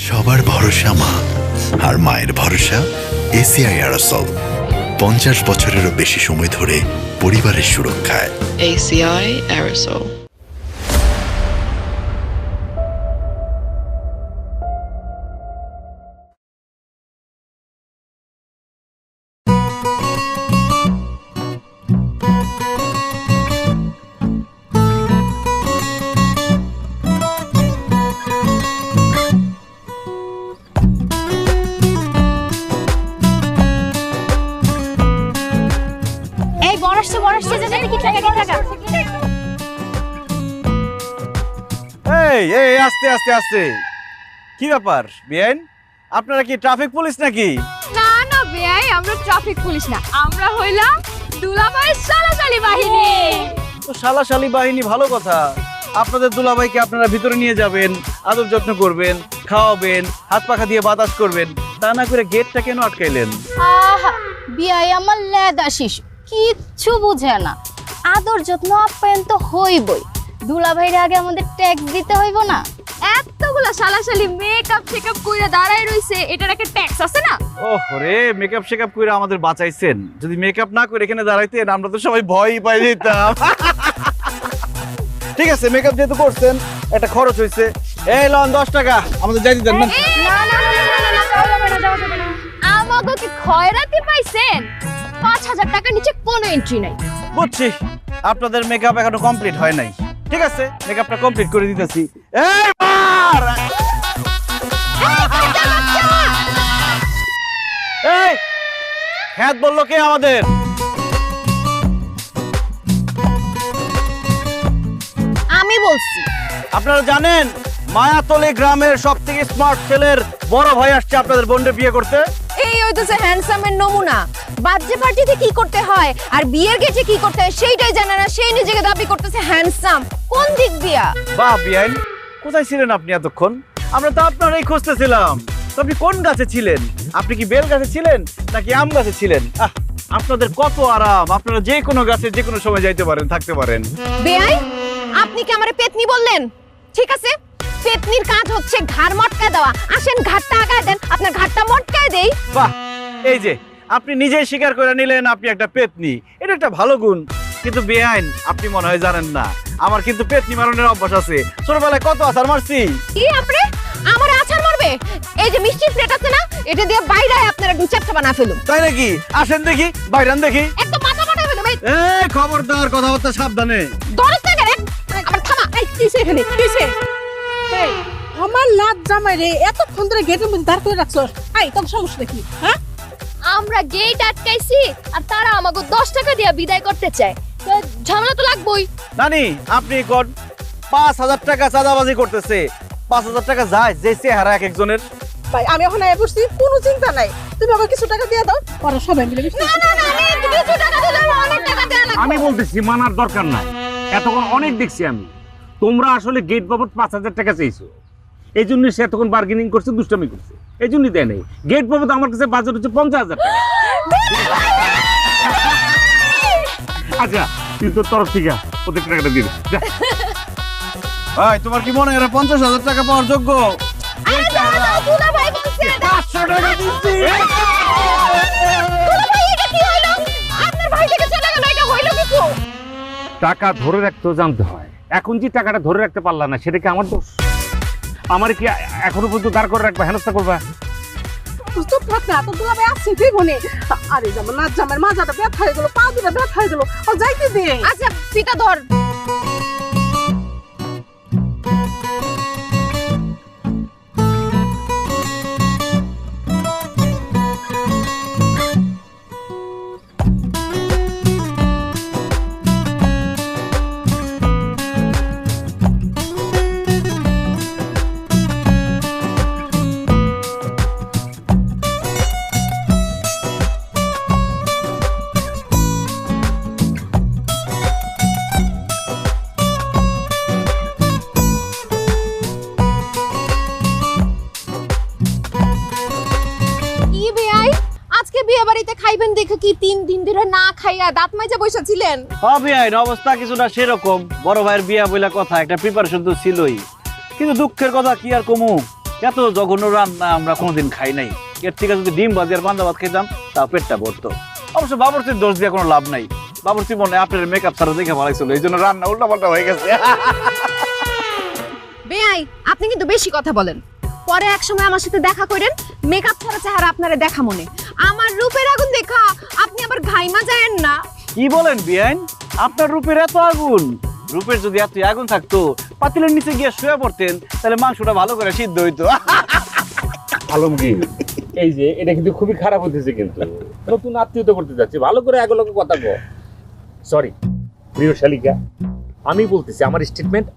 সবার ভরসা মা, আর মায়ের ভরসা এসিআই এরোসল। 50 বছরেরও বেশি সময় ধরে পরিবারের সুরক্ষায়। ACI Aerosol. এই আস্তে আস্তে আস্তে, কি ব্যাপার বেআইন? আপনারা কি ট্রাফিক পুলিশ নাকি? না না বেয়াই, আমরা ট্রাফিক পুলিশ না, আমরা হইলাম দুলাভাইয়ের সালাসালি বাহিনী। তো সালাশালি বাহিনী, ভালো কথা। আপনাদের দুলাভাইকে আপনারা ভিতরে নিয়ে যাবেন, আদর যত্ন করবেন, খাওয়াবেন, হাত পাখা দিয়ে বাতাস করবেন, তা না করে গেটটা কেন আটকাইলেন? আহা বিয়াই আমার লেদা শিশু, কিচ্ছু বুঝে না। আদর যত্ন আপ্যায়ন তো হইবই, দুলাভাইয়ের আগে আমাদের ট্যাক্স দিতে হইব না? এতগুলা সালাসালি মেকআপ শেকআপ কইরা দাঁড়ায় রইছে, এটার একটা ট্যাক্স আছে না? ওরে মেকআপ শেকআপ করে আমাদের বাঁচাইছেন। যদি মেকআপ না করে এখানে দাঁড়াইতেন আমরা তো সবাই ভয়ই পাই যেতাম। ঠিক আছে, মেকআপ যেহেতু করছেন একটা খরচ হয়েছে, এই লন 10 টাকা আমাদের যাই দিতেন না। না না না না না, যাওয়া যাবে না, যাওয়া যাবে না। আমাগো কি খয়রাতি পাইছেন? 5000 টাকা নিচে কোনো এন্ট্রি নাই। বুঝছি, আপনাদের মেকআপ এখনো কমপ্লিট হয় নাই। ঠিক আছে, মেকআপটা কমপ্লিট করে দিতেছি। এই মার! এই খ্যাত বললো কে আমাদের? আমি বলছি। আপনারা জানেন মায়াতলী গ্রামের সব থেকে স্মার্ট ছেলের বড় ভাই আসছে আপনাদের বোনকে বিয়ে করতে। এই হইতেছে হ্যান্ডসামের নমুনা। বার্থডে পার্টিতে কি করতে হয় আর বিয়ের গেটে কি করতে হয় সেইটাই জানে না, সেই নিজেকে দাবি করতেছে হ্যান্ডসাম। কোন দিক দিয়া? বাহ বিআইন, কোথায় ছিলেন আপনি এতক্ষণ? আমরা তো আপনারই খুঁজতেছিলাম। তো আপনি কোন গাছে ছিলেন? আপনি কি বেল গাছে ছিলেন নাকি আম গাছে ছিলেন? আপনাদের কত আরাম, আপনারা যে কোনো গাছে যে কোনো সময় যাইতে পারেন, থাকতে পারেন। বেআই, আপনি কি আমারে পেতনি বললেন? ঠিক আছে, পেতনির কাজ হচ্ছে ঘাড় মটকা দেওয়া। আসেন ঘাড়টা আগায় দেন, আপনার ঘাড়টা মটকায় দেই। বাহ, এই যে আপনি নিজেই স্বীকার করে নিলেন আপনি একটা পেতনি, এটা একটা ভালো গুণ। কিন্তু বেআইন, আপনি মনে হয় জানেন না আমার কিন্তু পেতনি মারনের অভ্যাস আছে। ছোটবেলায় কত আছাড় মারছি। কি আপনি আমার আছাড় মারবে? এই যে মিষ্টির প্লেট আছে না, এটা দিয়ে বাইরে আপনারা দু চারটা বানা ফেলুন। তাই নাকি? আসেন দেখি, বাইরান দেখি। একদম মাথা বানা ফেলুন। এই খবরদার, কথাবার্তা সাবধানে। দরজ না গেলেন আবার থামা। এই কিসে এখানে কিসে? এই আমার লাট জামাই রে এতক্ষণ ধরে গেটের মধ্যে দাঁড় করে রাখছস। এই তোর সমস্যা কি? হ্যাঁ, আমরা গেট আটকাইছি আর তারা আমাকে 10 টাকা দিয়ে বিদায় করতে চায়। তো ঝামেলা তো লাগবেই। নানি, আপনি কোন 5000 টাকা চাঁদাবাজি করতেছে? 5000 টাকা যায় যে চেহারা এক একজনের। ভাই আমি এখন আয় পড়ছি, কোনো চিন্তা নাই। তুমি আমাকে কিছু টাকা দিয়ে দাও, পরে সবাই মিলে না না না, আমি কিছু টাকা দিলে অনেক টাকা দেয়া লাগবে। আমি বলতেছি মানার দরকার নাই। এতক্ষণ অনেক দেখছি আমি, তোমরা আসলে গেট বাবদ 5000 টাকা চাইছো, এই জন্য সে এতক্ষণ বার্গেনিং করছে, দুষ্টামি করছে, এই জন্যই দেয় নাই। গেট বাবদ আমার কাছে বাজেট হচ্ছে 50000 টাকা। আচ্ছা তুই তোর তরফ থেকে ওদের টাকাটা দিবি। ভাই তোমার কি মনে হয় এরা 50000 টাকা পাওয়ার যোগ্য? আরে দাও দাও, দুলা ভাই বলছে 500 টাকা দিচ্ছি। দুলা ভাই, এটা কি হইলো? আপনার ভাই থেকে চলে গেল, এটা হইলো কিছু? টাকা ধরে রাখতেও জানতে হয়। এখন যে টাকাটা ধরে রাখতে পারলা না, সেটা কি আমার দোষ? আমার কি এখনো পর্যন্ত দাঁড় করে রাখবা, হেনস্থা করবা? চুপ থাক না, তোর দুলা ভাই আসছে জীবনে। আরে জামা লাট জামার মাজাটা ব্যথা হয়ে গেল, পা দুটো ব্যথা হয়ে গেল, ও যাইতে দে। আচ্ছা পিতা ধর। বিয়ে বাড়িতে খাইবেন দেখে কি 3 দিন ধরে না খাইয়া দাঁত মাইজা বসে ছিলেন? হ্যাঁ বিয়াইন, অবস্থা কিছুটা সেরকম। বড় ভাইয়ের বিয়া বইলা কথা, একটা প্রিপারেশন তো ছিলই, কিন্তু দুঃখের কথা কি আর কমু, এত জঘন্য রান্না আমরা কোনোদিন খাই নাই। এর থেকে যদি ডিম ভাজি আর পান্তা ভাত খেতাম তা পেটটা ভরতো। অবশ্য বাবুর্চির দোষ দিয়ে কোনো লাভ নাই। বাবুর্চি মনে আপনার মেকআপ ছাড়া দেখে ভালো ছিল, এই জন্য রান্না উল্টা পাল্টা হয়ে গেছে। বেআই আপনি কিন্তু বেশি কথা বলেন। পরে এক সময় আমার সাথে দেখা করেন, মেকআপ ছাড়া চেহারা আপনারে দেখা মনে। আমার রূপের আগুন দেখা আপনি আবার ঘাইমা যায়েন না। কি বলেন বিয়াইন, আপনার রূপের এত আগুন? রূপের যদি এত আগুন থাকতো পাতিলের নিচে গিয়ে শুয়ে পড়তেন, তাহলে মাংসটা ভালো করে সিদ্ধ হইতো। আলমগীর, এই যে এটা কিন্তু খুবই খারাপ হতেছে, কিন্তু নতুন আত্মীয়তা করতে যাচ্ছে, ভালো করে আগে লোকে কথা কো। সরি প্রিয় শালিকা, আমি বলতেছি আমার স্টেটমেন্ট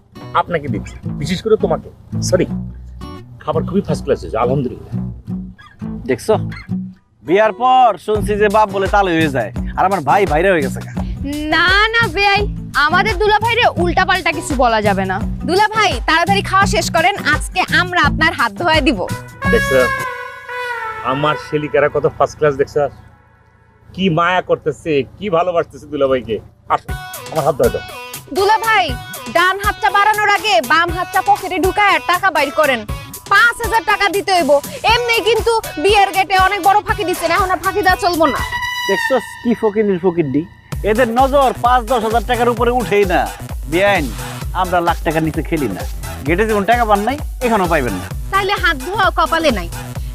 আপনাকে দিচ্ছি, বিশেষ করে তোমাকে। সরি, খাবার খুবই ফার্স্ট ক্লাস হয়েছে, আলহামদুলিল্লাহ। দেখছো, বিয়ার পর শুনছি যে বাপ বলে তালে হয়ে যায়, আর আমার ভাই ভাইরা হয়ে গেছে। না না বেআই, আমাদের দুলা ভাইরে উল্টা পাল্টা কিছু বলা যাবে না। দুলা ভাই তাড়াতাড়ি খাওয়া শেষ করেন, আজকে আমরা আপনার হাত ধোয়া দিব। দেখছো আমার শালিকারা কত ফার্স্ট ক্লাস, দেখছো কি মায়া করতেছে, কি ভালোবাসতেছে দুলাভাইকে। আসো আমার হাত ধরে দাও। দুলা ভাই ডান হাতটা বাড়ানোর আগে বাম হাতটা পকেটে ঢুকায় টাকা বাইর করেন। 5000 টাকা দিতে হইব। এমনি কিন্তু বিয়ের গেটে অনেক বড় ফাঁকি দিচ্ছেন, এখন আর ফাঁকি দেওয়া চলবো না। দেখছো কি ফকির ফকিরডি, এদের নজর 5-10 হাজার টাকার উপরে উঠেই না। বিয়াইন, আমরা লাখ টাকার নিচে খেলি না। গেটে যেমন টাকা পান নাই, এখানেও পাইবেন না। তাইলে হাত ধোয়া কপালে নাই।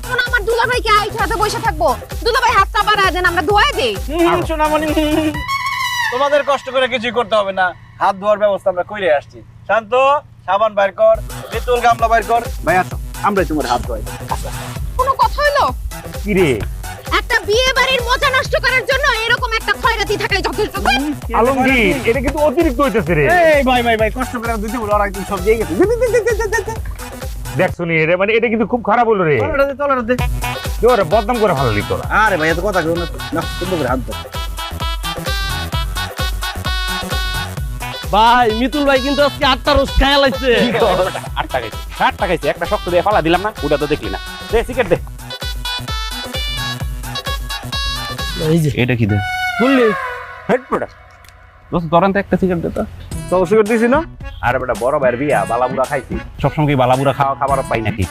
এখন আমার দুলা ভাইকে আইট হাতে বসে থাকবো? দুলা ভাই হাতটা বাড়ায় দেন, আমরা ধোয়া দেই। সোনামণি, তোমাদের কষ্ট করে কিছুই করতে হবে না, হাত ধোয়ার ব্যবস্থা আমরা করে আসছি। শান্ত, সাবান বাইর কর, বিতুল গামলা বাইর কর। ভাই আসো, আমরাই তোমার হাত ধোয়াই। কোনো কথা হলো? কি রে একটা বিয়ে বাড়ির মজা নষ্ট করার জন্য এরকম একটা খয়রাতি থাকাই যথেষ্ট। আলমগীর, এটা কিন্তু অতিরিক্ত হইতেছে রে। এই ভাই ভাই ভাই, কষ্ট করে দিতে বলো, ওরা একদম সব দিয়ে গেছে। দেখছো নি রে, মানে এটা কিন্তু খুব খারাপ হলো রে। চলো ওরে বদনাম করে ভালো লিখতো না। আরে ভাই এত কথা কেউ না, না সুন্দর করে হাত ধো। ভাই মিতুল ভাই কিন্তু আজকে 8টা রোজ খায়া লাগছে। 8 টাকা 60 টাকা একটা শক্ত দিয়ে ফালা দিলাম না, ওটা তো দেখলি না। দে সিগারেট দে। এই যে এটা কি দে বললি হেড প্রোডাক্ট দোস্ত, ধরেন তো একটা সিগারেট দে তো। তো সিগারেট দিছি না? আরে বেটা, বড় ভাইয়ের বিয়া, বালাবুড়া খাইছি। সবসময় কি বালাবুড়া খাবার পাই নাকি?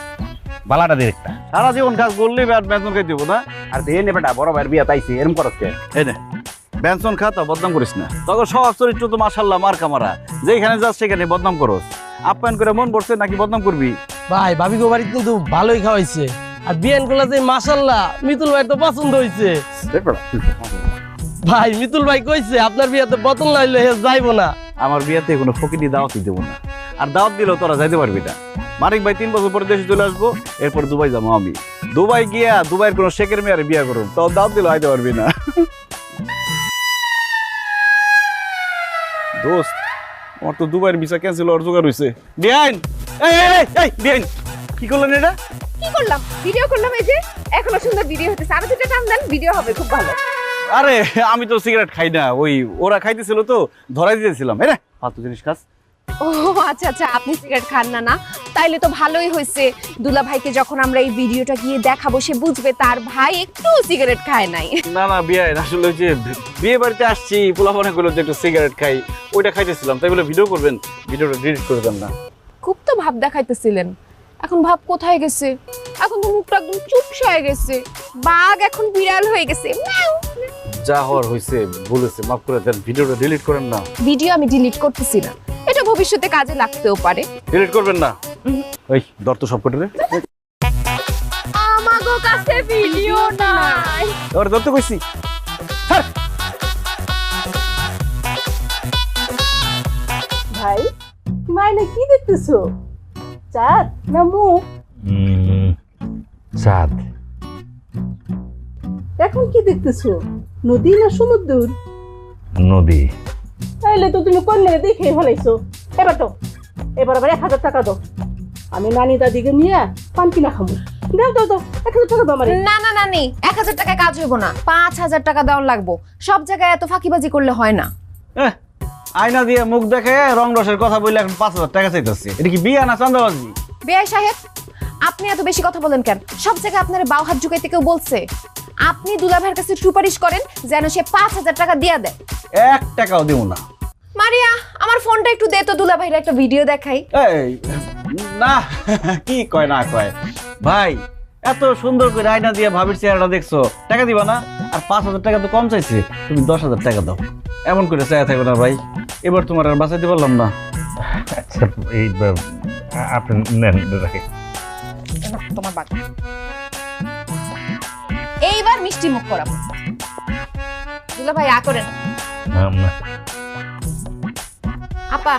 বালাটা দে একটা। সারা জীবন কাজ করলেই বেতন খাই দিব না। আর দে নে বেটা, বড় ভাইয়ের বিয়া তাইছি, এরকম করছ কে? এই নে বেনসন খা, তা বদনাম করিস না। তখন সব চরিত্র তো মাশাআল্লাহ মার কামারা, যেখানে যাস সেখানে বদনাম করস। আপ্যায়ন করে মন পড়ছে নাকি বদনাম করবি? ভাই ভাবি গো বাড়ি কিন্তু ভালোই খাওয়াইছে। আর বিয়ান গুলা যে মাশাআল্লাহ, মিতুল ভাই তো পছন্দ হইছে। ভাই মিতুল ভাই কইছে আপনার বিয়াতে বোতল না হইলে যাইবো না। আমার বিয়েতে কোনো ফকিনি দাওয়াতই দেবো না, আর দাওয়াত দিলেও তোরা যাইতে পারবি না। মানিক ভাই 3 বছর পরে দেশে চলে আসবো, এরপর দুবাই যাবো আমি। দুবাই গিয়া দুবাইয়ের কোনো শেখের মেয়ারে বিয়া করুন, তো দাওয়াত দিলেও আইতে পারবি না। দোস্ত, আমার তো দুবাইয়ের ভিসা ক্যান্সেল হওয়ার জোগাড় হয়েছে। বিয়াইন, এই বিয়াইন, কি করলেন এটা? কি করলাম? ভিডিও করলাম। এই যে এখনো সুন্দর ভিডিও হতেছে, আরো দুটো টান দেন, ভিডিও হবে খুব ভালো। আরে আমি তো সিগারেট খাই না, ওই ওরা খাইতেছিল তো ধরাই দিয়েছিলাম। এই রে ফালতু জিনিস খাস। ও আচ্ছা আচ্ছা, আপনি সিগারেট খান না? না তাইলে তো ভালোই হয়েছে। দুলা ভাইকে যখন আমরা এই ভিডিওটা গিয়ে দেখাবো, সে বুঝবে তার ভাই একটু সিগারেট খায় নাই। না না বিয়াইন, আসলে ওই যে বিয়ে বাড়িতে আসছি, পোলা মনে করলো যে একটু সিগারেট খাই, ওইটা খাইতেছিলাম, তাই বলে ভিডিও করবেন, ভিডিওটা ডিলিট করে দেন না। খুব তো ভাব দেখাইতেছিলেন, এখন ভাব কোথায় গেছে? এখন তো মুখটা একদম চুপসে হয়ে গেছে, বাঘ এখন বিড়াল হয়ে গেছে। যা হওয়ার হয়েছে বলেছে, মাফ করে দেন, ভিডিওটা ডিলিট করেন না। ভিডিও আমি ডিলিট করতেছি না, এটা ভবিষ্যতে কাজে লাগতেও পারে। ডিলিট করবেন না? ওই দর তো সব কটে রে, আমাগো কাছে ভিডিও নাই। ওর দর তো কইছি। ভাই মাইনে কি দেখতেছো? চাঁদ না মুখ? চাঁদ। এখন কি দেখতেছো? নদী না সমুদ্র? নদী। তাইলে তো তুমি কন্যা দেখে ফেলাইছো। এবার আবার 1000 টাকা দাও, আমি নানি দাদিকে নিয়ে পান কিনা খাবো। দাও দাও দাও, 1000 টাকা দাও আমারে। না না না, নেই 1000 টাকা কাজ হইব না, 5000 টাকা দেওয়ার লাগবো। সব জায়গায় এত ফাঁকিবাজি করলে হয় না। আয়না দিয়ে মুখ দেখে রং রসের কথা বললে এখন 5000 টাকা চাইতেছে। এটা কি বিয়া না চাঁদাবাজি? বেআই সাহেব, আপনি এত বেশি কথা বলেন কেন? সব জায়গায় আপনার বাউ হাত ঝুঁকাইতে কেউ বলছে? আপনি দুলা ভাইয়ের কাছে সুপারিশ করেন যেন সে 5000 টাকা দিয়া দেয়। 1 টাকাও দিব না। মারিয়া, আমার ফোনটা একটু দে তো, দুলা ভাইয়ের একটা ভিডিও দেখাই। এই না কি কয় না কয় ভাই, এত সুন্দর করে আয়না দিয়ে ভাবির চেহারাটা দেখছো, টাকা দিবা না? আর 5,000 টাকা তো কম চাইছে, তুমি 10,000 টাকা দাও। এমন করে চাইয়া থাকবে না ভাই, এবার তোমার আর বাঁচাইতে পারলাম না। আচ্ছা এই আপনি নেন রাখে। তোমার বাকি এইবার মিষ্টি মুখ করাবো। দুলা ভাই করেন। আপা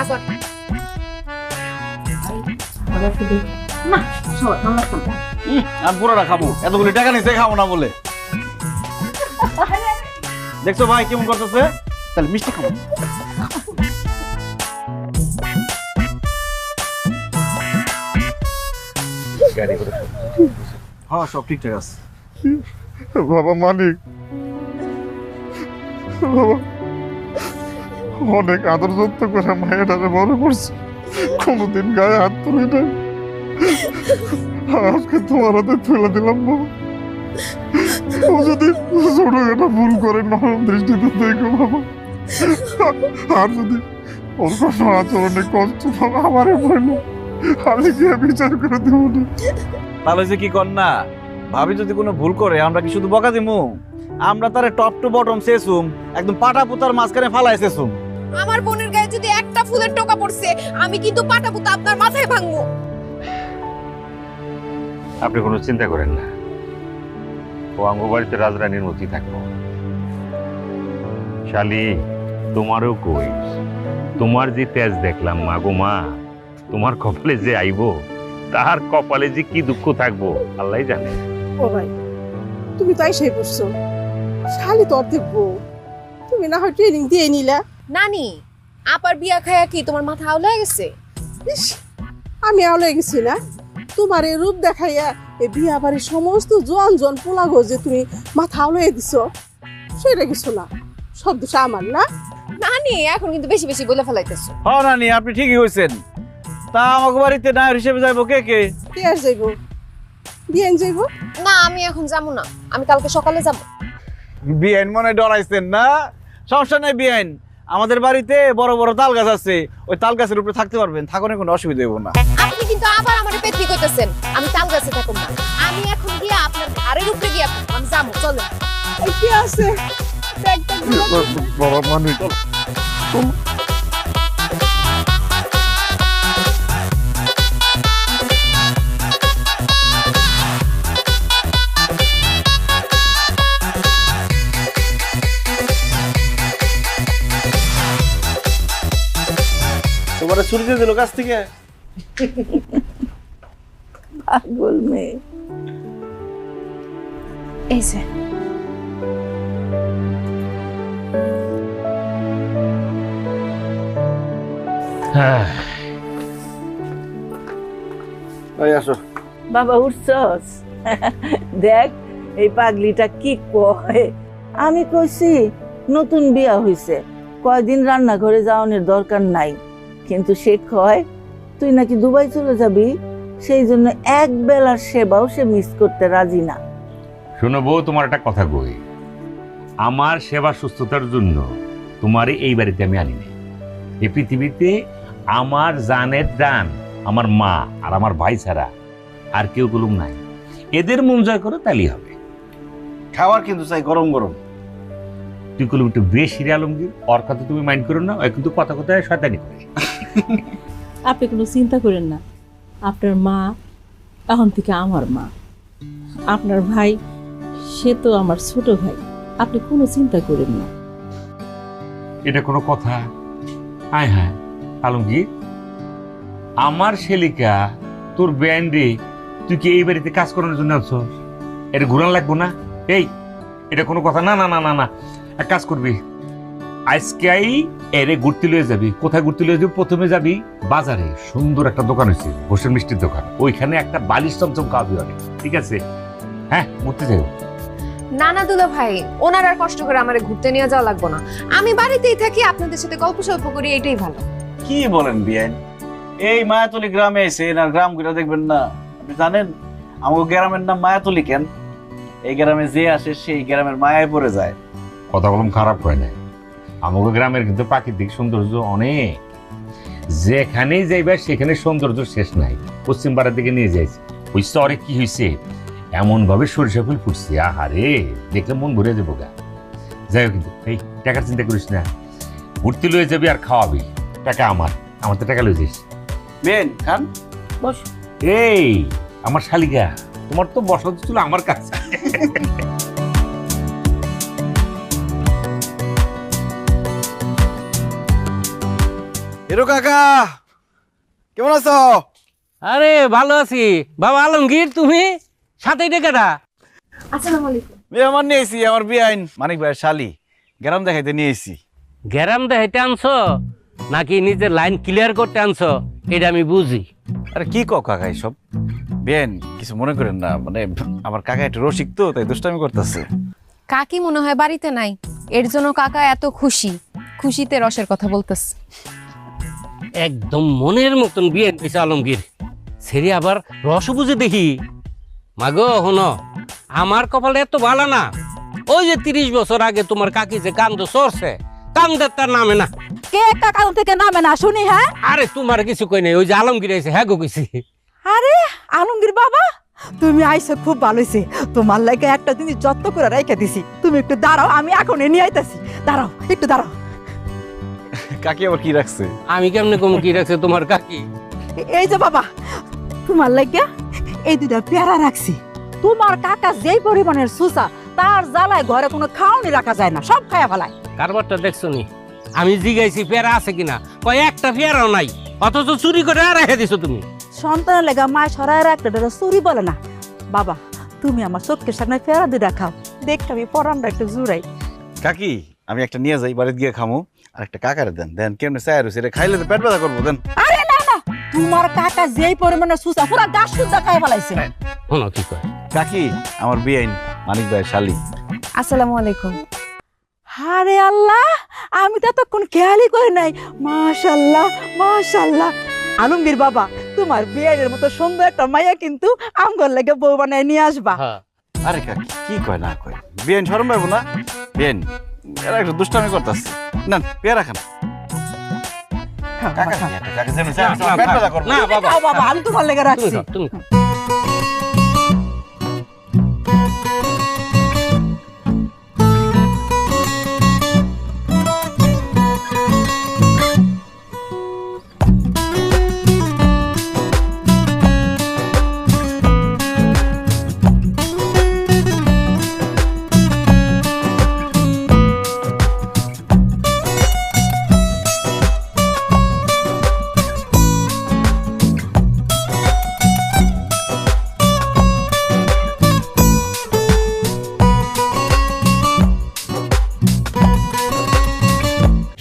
কর। আমি পুরোটা খাবো, এতগুলি টাকা নিচে খাবো না বলে। দেখছো ভাই কেমন করতেছে? তাহলে মিষ্টি খাবো। হ্যাঁ সব ঠিকঠাক আছে। বাবা মানিক, বাবা অনেক আদর যত্ন করে মায়েরারে বড় করছে, কোনোদিন গায়ে হাত তুলি নাই। আজকে তোমার হাতে তুলে দিলাম বাবা। ও যদি ছোটখাটো ভুল করে নরম দৃষ্টিতে দেখো বাবা, আর যদি ওর কোনো আচরণে কষ্ট পাবো আমারে বললো, আমি গিয়ে বিচার করে দেবো না। তাহলে যে কি কর না, ভাবি যদি কোনো ভুল করে আমরা কি শুধু বকা দিমু? আমরা তারে টপ টু বটম শেষুম, একদম পাটা পুতার মাঝখানে ফালাই শেষুম। আমার বোনের গায়ে যদি একটা ফুলের টোকা পড়ছে, আমি কিন্তু পাটা পুতা আপনার মাথায় ভাঙবো। আপনি কোনো চিন্তা করেন না, ও আঙ্গ বাড়িতে রাজরানীর মতোই থাকবো। শালি তোমারও কই, তোমার যে তেজ দেখলাম মা গো মা, তোমার কপালে যে আইবো, তার কপালে যে কি দুঃখ থাকবো আল্লাহ জানে। ও ভাই, তুমি তাই সেই বসছো, শালি তোর দেখবো, তুমি না হয় ট্রেনিং দিয়ে নিলা। নানি, আপার বিয়া খায়া কি তোমার মাথা আউলে গেছে? ইস, আমি আউলে গেছি না? তোমার এই রূপ দেখাইয়া এই বিয়া বাড়ির সমস্ত জোয়ান জোয়ান পোলাগো যে তুমি মাথা আউলে দিছ, সেটা কিছু না, সব দোষ আমার না। নানি এখন কিন্তু বেশি বেশি বলে ফেলাইতেছো। হ্যাঁ নানি, আপনি ঠিকই হয়েছেন। তা আমাকে বাড়িতে নায়র হিসেবে যাইবো কে কে? কে আর যাইব? বিয়ান যাইব? না আমি এখন যাবো না, আমি কালকে সকালে যাব। বিআইন মনে ডরাইছেন না? সমস্যা নাই বিআইন, আমাদের বাড়িতে বড় বড় তাল গাছ আছে, ওই তাল গাছের উপরে থাকতে পারবেন, থাকনে কোনো অসুবিধা হইব না। আপনি কিন্তু আবার আমার পেটনি কইতেছেন, আমি তাল গাছে থাকুম না। আমি এখন গিয়া আপনার ঘাড়ের উপরে গিয়া আমি যাবো, চলেন। এই কি আছে? ব্যাগটা গুলো বাবা মানিক, তোমার ছুটি দিয়ে দিল কাছ থেকে। পাগল মেয়ে। এই যে এই আসো। বাবা উঠছস? দেখ এই পাগলিটা কি কয়। আমি কইছি নতুন বিয়া হইছে, কয়দিন রান্নাঘরে যাওয়ানোর দরকার নাই, কিন্তু সে কয় তুই নাকি দুবাই চলে যাবি, সেই জন্য এক বেলার সেবাও সে মিস করতে রাজি না। শোনো বউ, তোমার একটা কথা কই, আমার সেবা সুস্থতার জন্য তোমার এই বাড়িতে আমি আনি নাই। এই পৃথিবীতে আমার জানের দান আমার মা আর আমার ভাই ছাড়া আর কেউ গুলুম নাই। এদের মন জয় করো তাহলেই হবে। খাবার কিন্তু চাই গরম গরম। তুই কলম একটু বেশি রে আলমগীর, ওর কথা তুমি মাইন্ড করো না, ওই কিন্তু কথা কথায় শয়তানি করে। আপনি কোনো চিন্তা করেন না, আপনার মা এখন থেকে আমার মা, আপনার ভাই সে তো আমার ছোট ভাই, আপনি কোনো চিন্তা করেন না। এটা কোনো কথা? আয় হ্যাঁ আলমগীর, আমার শেলিকা তোর ব্যান্ডে তুই কি এই বাড়িতে কাজ করানোর জন্য আনছ? এটা ঘুরান লাগবো না? এই এটা কোনো কথা না। না না না না, এক কাজ করবি, আজকেই এরে ঘুরতে লয়ে যাবি। কোথায় ঘুরতে লয়ে যাবি? প্রথমে যাবি বাজারে, সুন্দর একটা দোকান হয়েছে ঘোষের মিষ্টির দোকান, ওইখানে একটা বালিশ চমচম খাওয়াবি অনেক, ঠিক আছে? হ্যাঁ ঘুরতে যাবো। না না দুলা ভাই, ওনার আর কষ্ট করে আমারে ঘুরতে নিয়ে যাওয়া লাগবে না, আমি বাড়িতেই থাকি, আপনাদের সাথে গল্প সল্প করি, এটাই ভালো। কি বলেন বিআইন, এই মায়াতলি গ্রামে এসে না গ্রাম ঘুরে দেখবেন না? আপনি জানেন আমাকে গ্রামের নাম মায়াতলি কেন? এই গ্রামে যে আসে সেই গ্রামের মায়ায় পড়ে যায়। কথা বললাম খারাপ হয় না, আমাকে গ্রামের কিন্তু প্রাকৃতিক সৌন্দর্য অনেক। যেখানেই যাইবা সেখানে সৌন্দর্য শেষ নাই। পশ্চিম পাড়ার দিকে নিয়ে যাইছি, ওই চরে কি হয়েছে, এমন ভাবে সরিষা ফুল ফুটছে, আহারে দেখলে মন ভরে যাবো গা। যাই হোক, কিন্তু এই টাকার চিন্তা করিস না, ঘুরতে লয়ে যাবি আর খাওয়াবি, টাকা আমার তো টাকা লয়ে যাইস। বেন খান বস। এই আমার শালিকা, তোমার তো বসত ছিল আমার কাছে। হিরো কাকা কেমন আছো? আরে ভালো আছি বাবা। আলমগীর, তুমি সাথে ডেকেটা? আসসালামু আলাইকুম। মেহমান নিয়েছি, আমার বিয়াইন মানিক ভাইয়ের শালি, গ্রাম দেখাইতে নিয়েছি। গ্যারাম দেখাইতে আনছো নাকি নিজের লাইন ক্লিয়ার করতে আনছো, এটা আমি বুঝি। আরে কি কও কাকা এইসব? বেন কিছু মনে করেন না, মানে আমার কাকা একটু রসিক তো, তাই দুষ্টামি করতেছে। কাকি মনে হয় বাড়িতে নাই, এর জন্য কাকা এত খুশিতে রসের কথা বলতেছে। একদম মনের মতন বিয়ে হয়েছে আলমগীর, সেরি আবার রস বুঝে দেখি। মাগো হনো, আমার কপালে এত ভালো না। ওই যে 30 বছর আগে তোমার কাকি যে কান্দ সরছে, কান্দের তার নামে না। কে কাকা থেকে নামে না শুনি? হ্যাঁ, আরে তোমার কিছু কই নাই, ওই যে আলমগীর আইছে, হ্যাঁ গো কইছি। আরে আলমগীর বাবা, তুমি আইছো খুব ভালো হইছে। তোমার লাগে একটা জিনিস যত্ন করে রেখে দিছি, তুমি একটু দাঁড়াও, আমি এখন নিয়ে আইতাছি। দাঁড়াও, একটু দাঁড়াও। কাকি আবার কি রাখছে? আমি কেমনে কম কি রাখছে তোমার কাকি? এই যে বাবা, তোমার লাগে এই দুটা পেয়ারা রাখছি। তোমার কাকা যেই পরিমাণের সুসা, তার জ্বালায় ঘরে কোনো খাওয়ানি রাখা যায় না, সব খায়া ফেলায়। কারবারটা দেখছো নি? আমি জিগাইছি পেয়ারা আছে কিনা, কয় একটা পেয়ারাও নাই, অথচ চুরি করে রেখে দিছো তুমি। সন্তানের লেগা মায় সরাই রাখতে চুরি বলে না। বাবা, তুমি আমার চোখের সামনে পেয়ারা দুটা খাও, দেখতে আমি পরানটা একটু জুড়াই। কাকি আমি একটা নিয়ে যাই, বাড়িতে গিয়ে খামো, আর একটা কাকারে দেন। দেন কেমনে চায় রয়েছে, এটা খাইলে তো পেট ব্যথা করবো। দেন। আরে না না, তোমার কাকা যেই পরিমাণের সুসা, পুরা গাছ সুদ্ধা খাই ফেলাইছে। শোনো কি কয়। কাকি আমার বিয়াইন মানিক ভাইয়ের শালি। আসসালামু আলাইকুম। আরে আল্লাহ, আমি তো এতক্ষণ খেয়ালই করি নাই। মাশাল্লাহ মাশাল্লাহ। আলমগীর বাবা, তোমার বিয়ের মতো সুন্দর একটা মাইয়া কিন্তু আমগর লাগে বউ বানায় নিয়ে আসবা। আরে কাকি কি কয় না কয়, বিয়াইন শরম পাবো না? বিয়াইন এরা একটু দুষ্টামি করতেছে। না পেয়ারা খান। কাকা কাকা যেন চায় রয়েছে, পেট ব্যথা করবো। না বাবা, খাও বাবা, আমি তোমার লেগে তুমি রাখছি। খাও, তুমি খাও।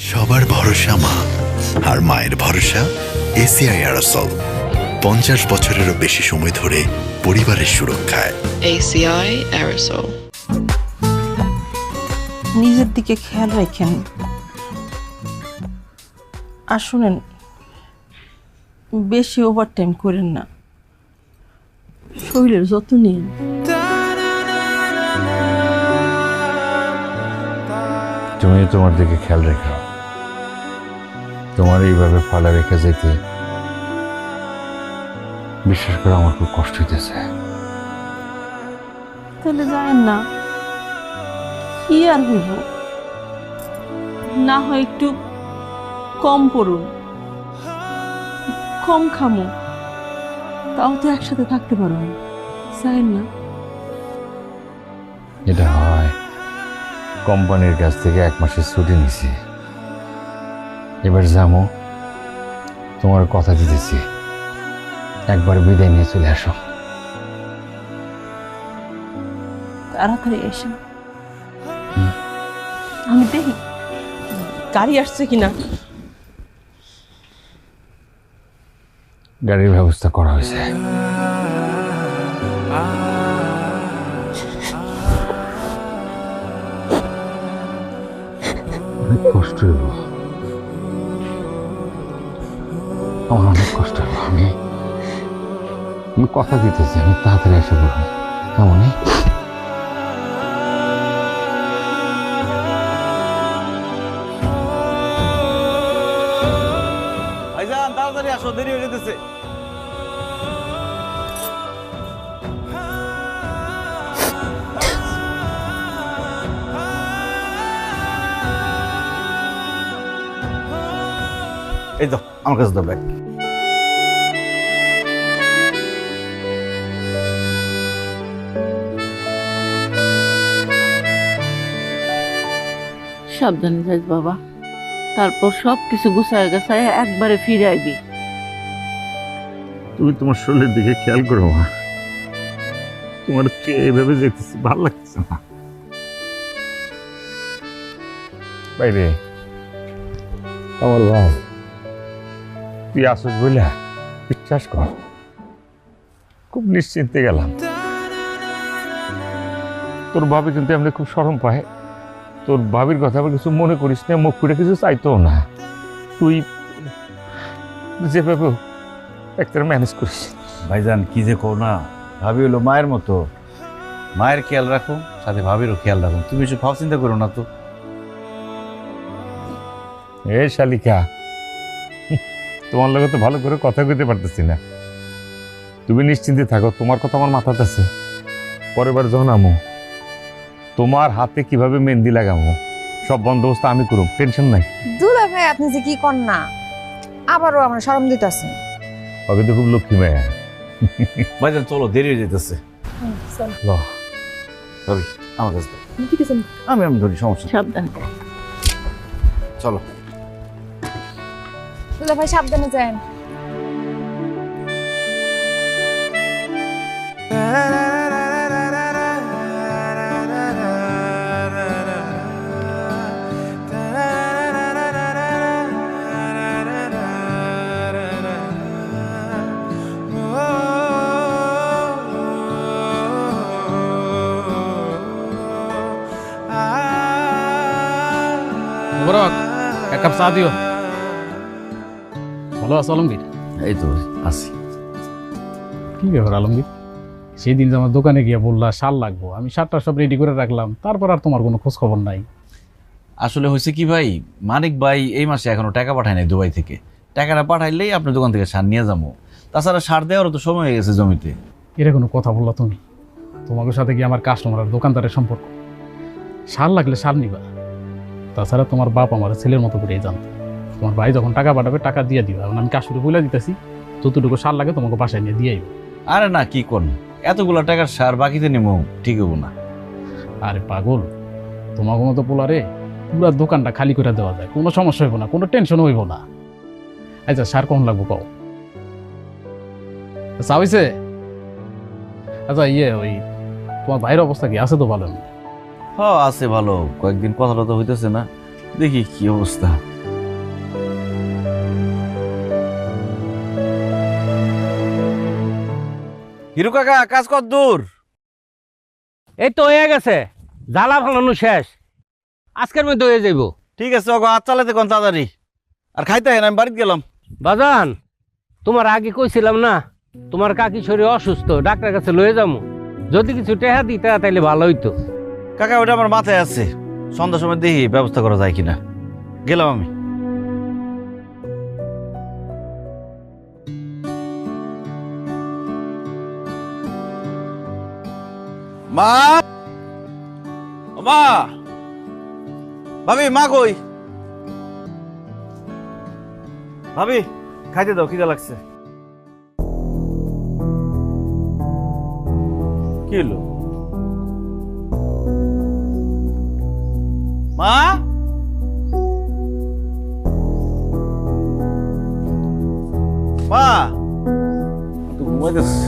সবার ভরসা মা, আর মায়ের ভরসা এসিআই অ্যারোসল। 50 বছরেরও বেশি সময় ধরে পরিবারের সুরক্ষায়। ACI Aerosol. নিজের দিকে খেয়াল রাখেন। আর শুনেন, বেশি ওভারটাইম করেন না, শরীরের যত্ন নিন। তুমি তোমার দিকে খেয়াল রেখো, তোমার এইভাবে ফালা রেখে যেতে বিশ্বাস করে আমার খুব কষ্ট হইতেছে। তাহলে যায়েন না, কি আর হইব, না হয় একটু কম পড়ুন, কম খামো, তাও তো একসাথে থাকতে পারো না। যায়েন না। এটা হয়, কোম্পানির কাছ থেকে 1 মাসের ছুটি নিছি, এবার যাবো। তোমার কথা দিতেছি, একবার বিদায় নিয়ে চলে আসো। তাড়াতাড়ি এসে আমি দেখি গাড়ি আসছে কিনা। গাড়ির ব্যবস্থা করা হয়েছে। অনেক কষ্ট হইব, আমার অনেক কষ্ট হইব। আমি কথা দিতেছি, আমি তাড়াতাড়ি এসে বলবো। কেমনই ভাইজান এই তো আমার কাছে দাও ব্যাগ। সাবধানে যাইস বাবা, তারপর সব কিছু গুছায় গাছায় একবারে ফিরে আইবি। তুমি তোমার শরীরের দিকে খেয়াল করো মা, তোমার এইভাবে যেতেছি ভালো লাগতেছে না। বাইরে আমার ভাই, তুই আসুস বলে বিশ্বাস কর খুব নিশ্চিন্তে গেলাম। তোর ভাবি কিন্তু এমনি খুব শরম পায়, তোর ভাবির কথা আবার কিছু মনে করিস না, মুখ করে কিছু চাইতো না, তুই যেভাবে একটা ম্যানেজ করিস। ভাইজান কি যে কো না, ভাবি হলো মায়ের মতো, মায়ের খেয়াল রাখো সাথে ভাবিরও খেয়াল রাখো, তুমি এসব ভাব চিন্তা করো না তো। এ শালিকা, তোমার লগে তো ভালো করে কথা কইতে পারতেছি না, তুমি নিশ্চিন্তে থাকো, তোমার কথা আমার মাথাতে আছে। পরের বার যখন আমো তোমার হাতে কিভাবে মেহেন্দি লাগাবো সব বন্দোবস্ত আমি করব, টেনশন নাই। দুলা ভাই আপনি যে কি কর না, আবারও আমার শরম দিতেছে। ওকে তো খুব লক্ষ্মী মায়া। ভাইজান চলো, দেরি হয়ে যেতেছে। ল ভাবি আমার কাছে দাও। ঠিক আছে, আমি ধরি, সমস্যা নেই। সাবধানে। চলো। দুলা ভাই সাবধানে যান। এক কাপ চা দিও। ভালো আছো আলমগীর? এই তো আছি। কি ব্যাপার আলমগীর, সেই দিন যে আমার দোকানে গিয়ে বললা শাল লাগবো, আমি শালটা সব রেডি করে রাখলাম, তারপর আর তোমার কোনো খোঁজ খবর নাই। আসলে হয়েছে কি ভাই, মানিক ভাই এই মাসে এখনো টাকা পাঠায় নাই দুবাই থেকে, টাকাটা পাঠাইলেই আপনার দোকান থেকে সার নিয়ে যাবো, তাছাড়া সার দেওয়ারও তো সময় হয়ে গেছে জমিতে। এরা কোনো কথা বললা তুমি? তোমাদের সাথে কি আমার কাস্টমার আর দোকানদারের সম্পর্ক? শাল লাগলে শাল নিবা, তাছাড়া তোমার বাপ আমার ছেলের মতো করেই জানতো, তোমার ভাই যখন টাকা পাঠাবে টাকা দিয়ে দিবা, এখন আমি কাশুরে বলে দিতেছি যতটুকু শাল লাগে তোমাকে বাসায় নিয়ে দিয়ে আইব। আরে না, কি কোন, এতগুলা টাকার সার বাকিতে নেবো, ঠিক হবো না। আরে পাগল, তোমাকে মতো পোলারে পুরা দোকানটা খালি করে দেওয়া যায়, কোনো সমস্যা হইব না, কোনো টেনশন হইব না। আচ্ছা সার কখন লাগবো কও? আচ্ছা হইছে। আচ্ছা ওই তোমার ভাইয়ের অবস্থা কি আছে? তো ভালো হ্যাঁ আছে ভালো, কয়েকদিন কথাটা তো হইতেছে না, দেখি কি অবস্থা। হিরু কাকা, কাজ কত দূর? এই তো হয়ে গেছে, জ্বালা ফালানো শেষ, আজকের মধ্যে হয়ে যাইব। ঠিক আছে, ওগো হাত চালাতে কোন তাড়াতাড়ি, আর খাইতে হয় না, আমি বাড়িতে গেলাম। বাজান, তোমার আগে কইছিলাম না তোমার কাকি শরীর অসুস্থ, ডাক্তার কাছে লয়ে যাবো, যদি কিছু টেহা দিতে তাইলে ভালো হইতো। কাকা ওটা আমার মাথায় আছে, সন্ধ্যার সময় দেখি ব্যবস্থা করা যায় কিনা, গেলাম আমি। মা, মা, ভাবি, মা কই? ভাবি খাইতে দাও, খিদা লাগছে। কি হলো মা? মা তো ঘুমাইতেছে।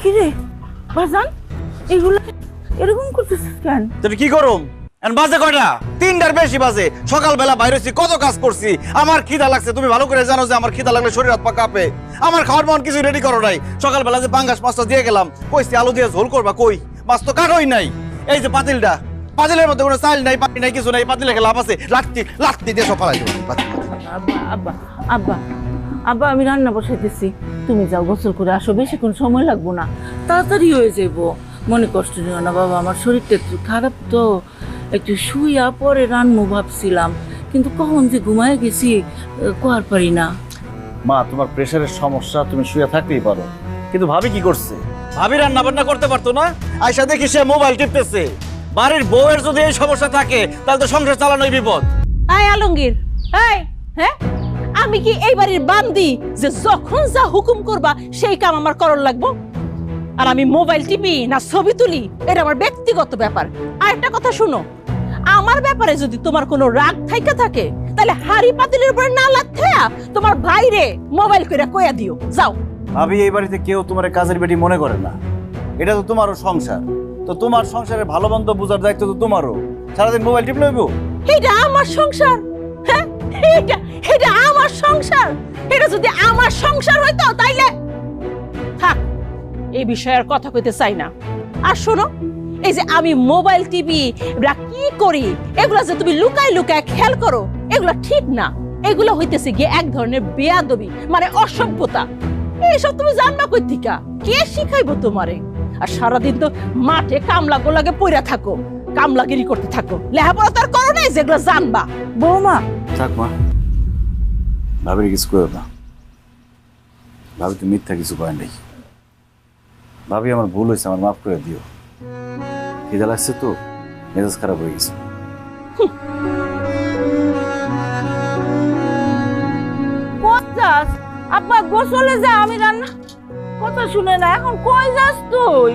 কিরে বাজান, এগুলো এরকম করতেছিস কেন? তুই কি করুম? বাজে কয়টা? 3টার বেশি বাজে। সকালবেলা বাইরে হইছি, কত কাজ করছি, আমার খিদা লাগছে, তুমি ভালো করে জানো যে আমার খিদা লাগলে শরীর হাত পা কাঁপে। আমার খাওয়ার মন কিছু রেডি করো নাই। সকালবেলা যে পাঙ্গাস মাছটা দিয়ে গেলাম, কইছি আলু দিয়ে ঝোল করবা, কই মাছ তো কাটোই নাই। এই যে পাতিলটা, পাতিলের মধ্যে কোনো চাল নাই, পানি নাই, কিছু নাই, পাতিলে লাভ আছে, লাঠি লাঠি দিয়ে সব ফালাই দেবো। আব্বা আব্বা আব্বা আব্বা আমি রান্না বসাইতেছি, তুমি যাও গোসল করে আসো, বেশিক্ষণ সময় লাগবো না, তাড়াতাড়ি হয়ে যাবো। মনে কষ্ট নিও না বাবা, আমার শরীরটা একটু খারাপ তো, একটু শুইয়া পরে রান্না ভাবছিলাম, কিন্তু কখন যে ঘুমায় গেছি কোয়ার পারি না। মা তোমার প্রেশারের সমস্যা, তুমি শুয়ে থাকতেই পারো, কিন্তু ভাবি কি করছে? ভাবি রান্না বান্না করতে পারতো না? আয়সা দেখি সে মোবাইল টিপতেছে। বাড়ির বউয়ের যদি এই সমস্যা থাকে তাহলে তো সংসার চালানোই বিপদ। আয় আলমগীর, এই হ্যাঁ, আমি কি এই বাড়ির বান্দি যে যখন যা হুকুম করবা সেই কাম আমার করণ লাগবো? আর আমি মোবাইল টিপি না ছবি তুলি এটা আমার ব্যক্তিগত ব্যাপার। আর একটা কথা শুনো, আমার ব্যাপারে যদি তোমার কোনো রাগ থাইকা থাকে তাহলে হাড়ি পাতিলের উপরে না লাথেয়া তোমার ভাইরে মোবাইল কইরা কইয়া দিও। যাও। ভাবি এই বাড়িতে কেউ তোমার কাজের বেটি মনে করে না, এটা তো তোমারও সংসার, তো তোমার সংসারের ভালো মন্দ বোঝার দায়িত্ব তো তোমারও। সারাদিন মোবাইল টিপ লইব? এটা আমার সংসার, হ্যাঁ এটা আমার সংসার। এটা যদি আমার সংসার হইতো তাইলে থাক, এই বিষয়ে আর কথা কইতে চাই না। আর শোনো, এই যে আমি মোবাইল টিভি কি করি এগুলা যে তুমি লুকায় লুকায় খেয়াল করো, এগুলা ঠিক না। এগুলো হইতেছে গিয়ে এক ধরনের বেয়াদবি, মানে অসভ্যতা। এইসব তুমি জানবা কই থিকা? কে শিখাইবো তোমারে? আর সারাদিন তো মাঠে কামলা গোলাগে পইরা থাকো, কামলাগিরি করতে থাকো, লেখাপড়া তার করো নাই যেগুলো জানবা। বৌমা থাক মা, ভাবির কিছু করো না। ভাবি তো মিথ্যা কিছু কয় নাই। ভাবি আমার ভুল হয়েছে, আমার মাফ করে দিও। খিদা লাগছে তো, মেজাজ খারাপ হয়ে গেছে। যাস আব্বা, গোসলে যা, আমি রান্না কথা শুনে না। এখন কই যাস তুই?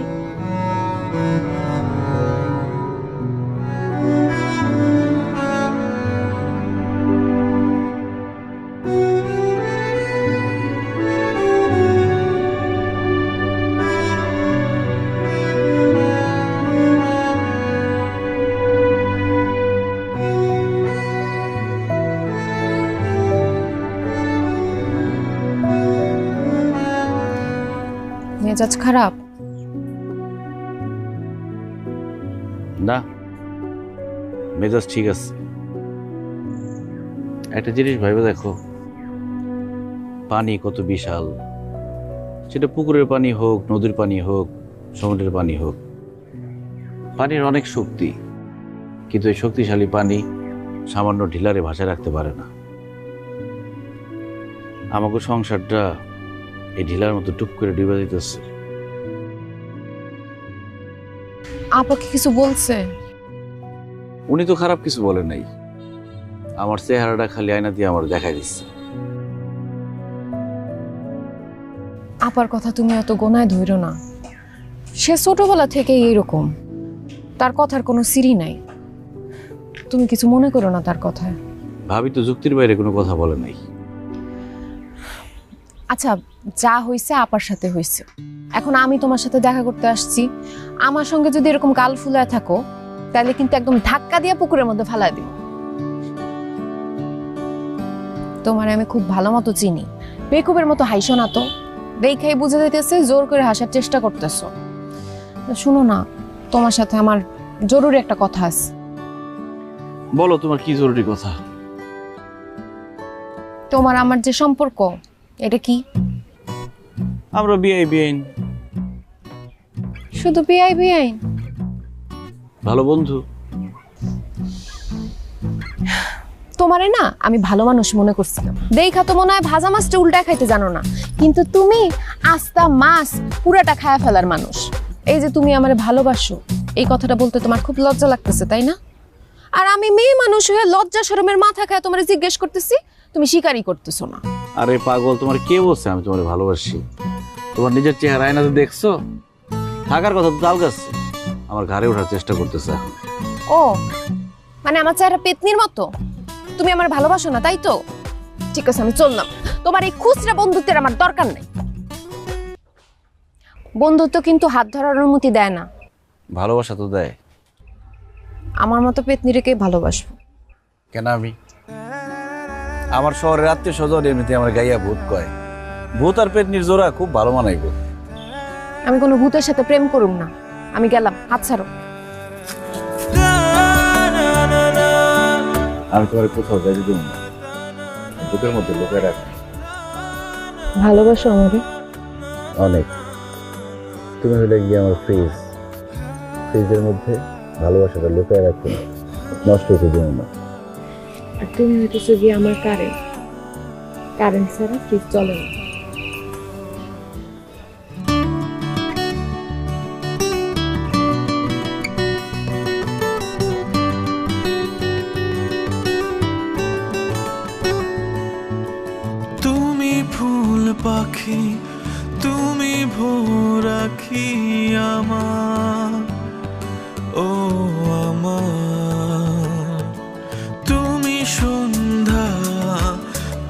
মেজাজ খারাপ? না, মেজাজ ঠিক আছে। একটা জিনিস ভাইবে দেখো, পানি কত বিশাল, সেটা পুকুরের পানি হোক, নদীর পানি হোক, সমুদ্রের পানি হোক, পানির অনেক শক্তি, কিন্তু এই শক্তিশালী পানি সামান্য ঢিলারে ভাসা রাখতে পারে না। আমাকে সংসারটা এই ঢিলার মতো টুপ করে ডুবে দিতেছে। আপাকে কিছু বলছে? উনি তো খারাপ কিছু বলে নাই, আমার চেহারাটা খালি আয়না দিয়ে আমার দেখাই দিচ্ছে। আপার কথা তুমি এত গোনায় ধইরো না, সে ছোটবেলা থেকেই এইরকম, তার কথার কোনো সিরি নাই। তুমি কিছু মনে করো না তার কথায়। ভাবি তো যুক্তির বাইরে কোনো কথা বলে নাই। আচ্ছা, যা হইছে আপার সাথে হইছে, এখন আমি তোমার সাথে দেখা করতে আসছি, আমার সঙ্গে যদি এরকম গাল ফুলায় থাকো তাহলে কিন্তু একদম ধাক্কা দিয়ে পুকুরের মধ্যে ফেলায় দিব। তোমার আমি খুব ভালো মতো চিনি, বেকুবের মতো হাইসো না তো, দেখাই বুঝে যাইতেছে জোর করে হাসার চেষ্টা করতেছো। শুনো না, তোমার সাথে আমার জরুরি একটা কথা আছে। বলো, তোমার কি জরুরি কথা? তোমার আমার যে সম্পর্ক, এটা কি? আমরা বিআই বিআইন। শুধু বিআই বিআইন? ভালো বন্ধু। তোমারে না আমি ভালো মানুষ মনে করছিলাম, দেখা তো মনে হয় ভাজা মাছটা উল্টা খাইতে জানো না, কিন্তু তুমি আস্তা মাছ পুরাটা খায়া ফেলার মানুষ। এই যে তুমি আমারে ভালোবাসো, এই কথাটা বলতে তোমার খুব লজ্জা লাগতেছে, তাই না? আর আমি মেয়ে মানুষ হয়ে লজ্জা শরমের মাথা খায় তোমারে জিজ্ঞেস করতেছি, তুমি স্বীকারই করতেছো না। আরে পাগল, তোমার কে বলছে আমি তোমার ভালোবাসি? তোমার নিজের চেহারা আয়নাতে দেখছো? থাকার কথা তো তাল গাছে, আমার ঘাড়ে ওঠার চেষ্টা করতেছে এখন। ও মানে আমার চেহারা পেতনির মতো, তুমি আমার ভালোবাসো না, তাই তো? ঠিক আছে, আমি চললাম। তোমার এই খুচরা বন্ধুত্বের আমার দরকার নাই। বন্ধুত্ব কিন্তু হাত ধরার অনুমতি দেয় না। ভালোবাসা তো দেয়। আমার মতো পেতনি রেখে ভালোবাসবো কেন? আমি আমার শহরের আত্মীয় স্বজন এমনিতে আমার গাইয়া ভূত কয়। ভূত আর পেতনির জোড়া খুব ভালো মানাইব। আমি কোনো ভূতের সাথে প্রেম করুম না। আমি গেলাম, হাত ছাড়ো। আমি তোমার কোথাও যাইতে দেব না, বুকের মধ্যে লোকের রাখ। ভালোবাসো আমারে? অনেক। তুমি হলে গিয়ে আমার ফ্রিজের মধ্যে ভালোবাসাটা লুকায় রাখো, নষ্ট হতে দিও না। আর তুমি হইতেছো গিয়ে আমার কারেন্ট ছাড়া ফ্রিজ চলে না। তুমি ফুল পাখি, তুমি ভোর আখি আমার, ও আমার। তুমি সন্ধ্যা,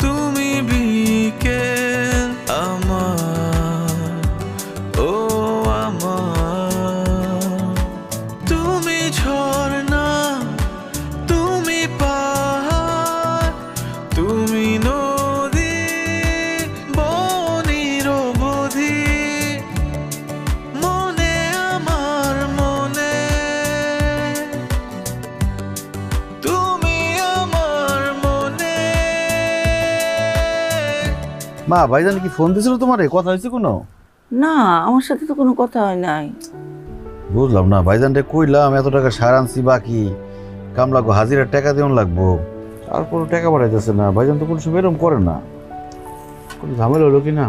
তুমি বিকেল আমার, ও আমার। তুমি ঝর্ণা, তুমি পাহাড়, তুমি নদী বনির বধি, মনে আমার মনে, তুমি আমার মনে। মা ভাইজান কি ফোন দিছিল তোমারে? কথা হয়েছে কোনো? না, আমার সাথে তো কোনো কথা হয় নাই। বুঝলাম না, ভাইজানরে কইলাম এত টাকা সার আনছি বাকি, কামলাগো হাজিরার টাকা দেওয়ান লাগবো, তারপর টাকা পাঠাইতেছে না। ভাইজান তো কোনো সময় এরকম করে না, কোনো ঝামেলা হলো কি না?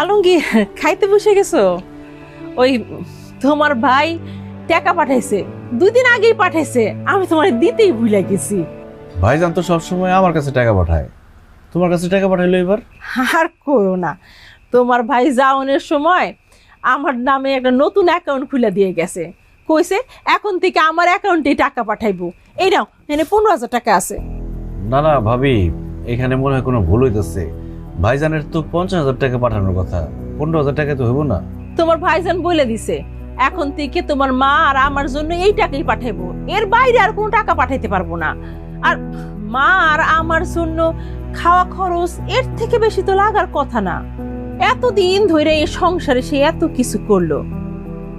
আলমগীর, খাইতে বসে গেছো? ওই তোমার ভাই টাকা পাঠাইছে, 2 দিন আগেই পাঠাইছে, আমি তোমার দিতেই ভুলে গেছি। ভাইজান তো সবসময় আমার কাছে টাকা পাঠায়, তোমার কাছে টাকা পাঠাইলো এবার? আর কইও না, তোমার ভাই যাওনের সময় আমার নামে একটা নতুন অ্যাকাউন্ট খুলে দিয়ে গেছে, কইছে এখন থেকে আমার অ্যাকাউন্টে টাকা পাঠাইবো। এই নাও, এখানে 15,000 টাকা আছে। না না ভাবি, এখানে মনে হয় কোনো ভুল হইতেছে। ভাইজানের তো 50,000 টাকা পাঠানোর কথা, 15,000 টাকা তো হইব না? তোমার ভাইজান বলে দিছে এখন থেকে তোমার মা আর আমার জন্য এই টাকাই পাঠাইবো, এর বাইরে আর কোনো টাকা পাঠাইতে পারবো না। আর মা আর আমার জন্য খাওয়া খরচ এর থেকে বেশি তো লাগার কথা না। এতদিন ধরে এই সংসারে সে এত কিছু করলো,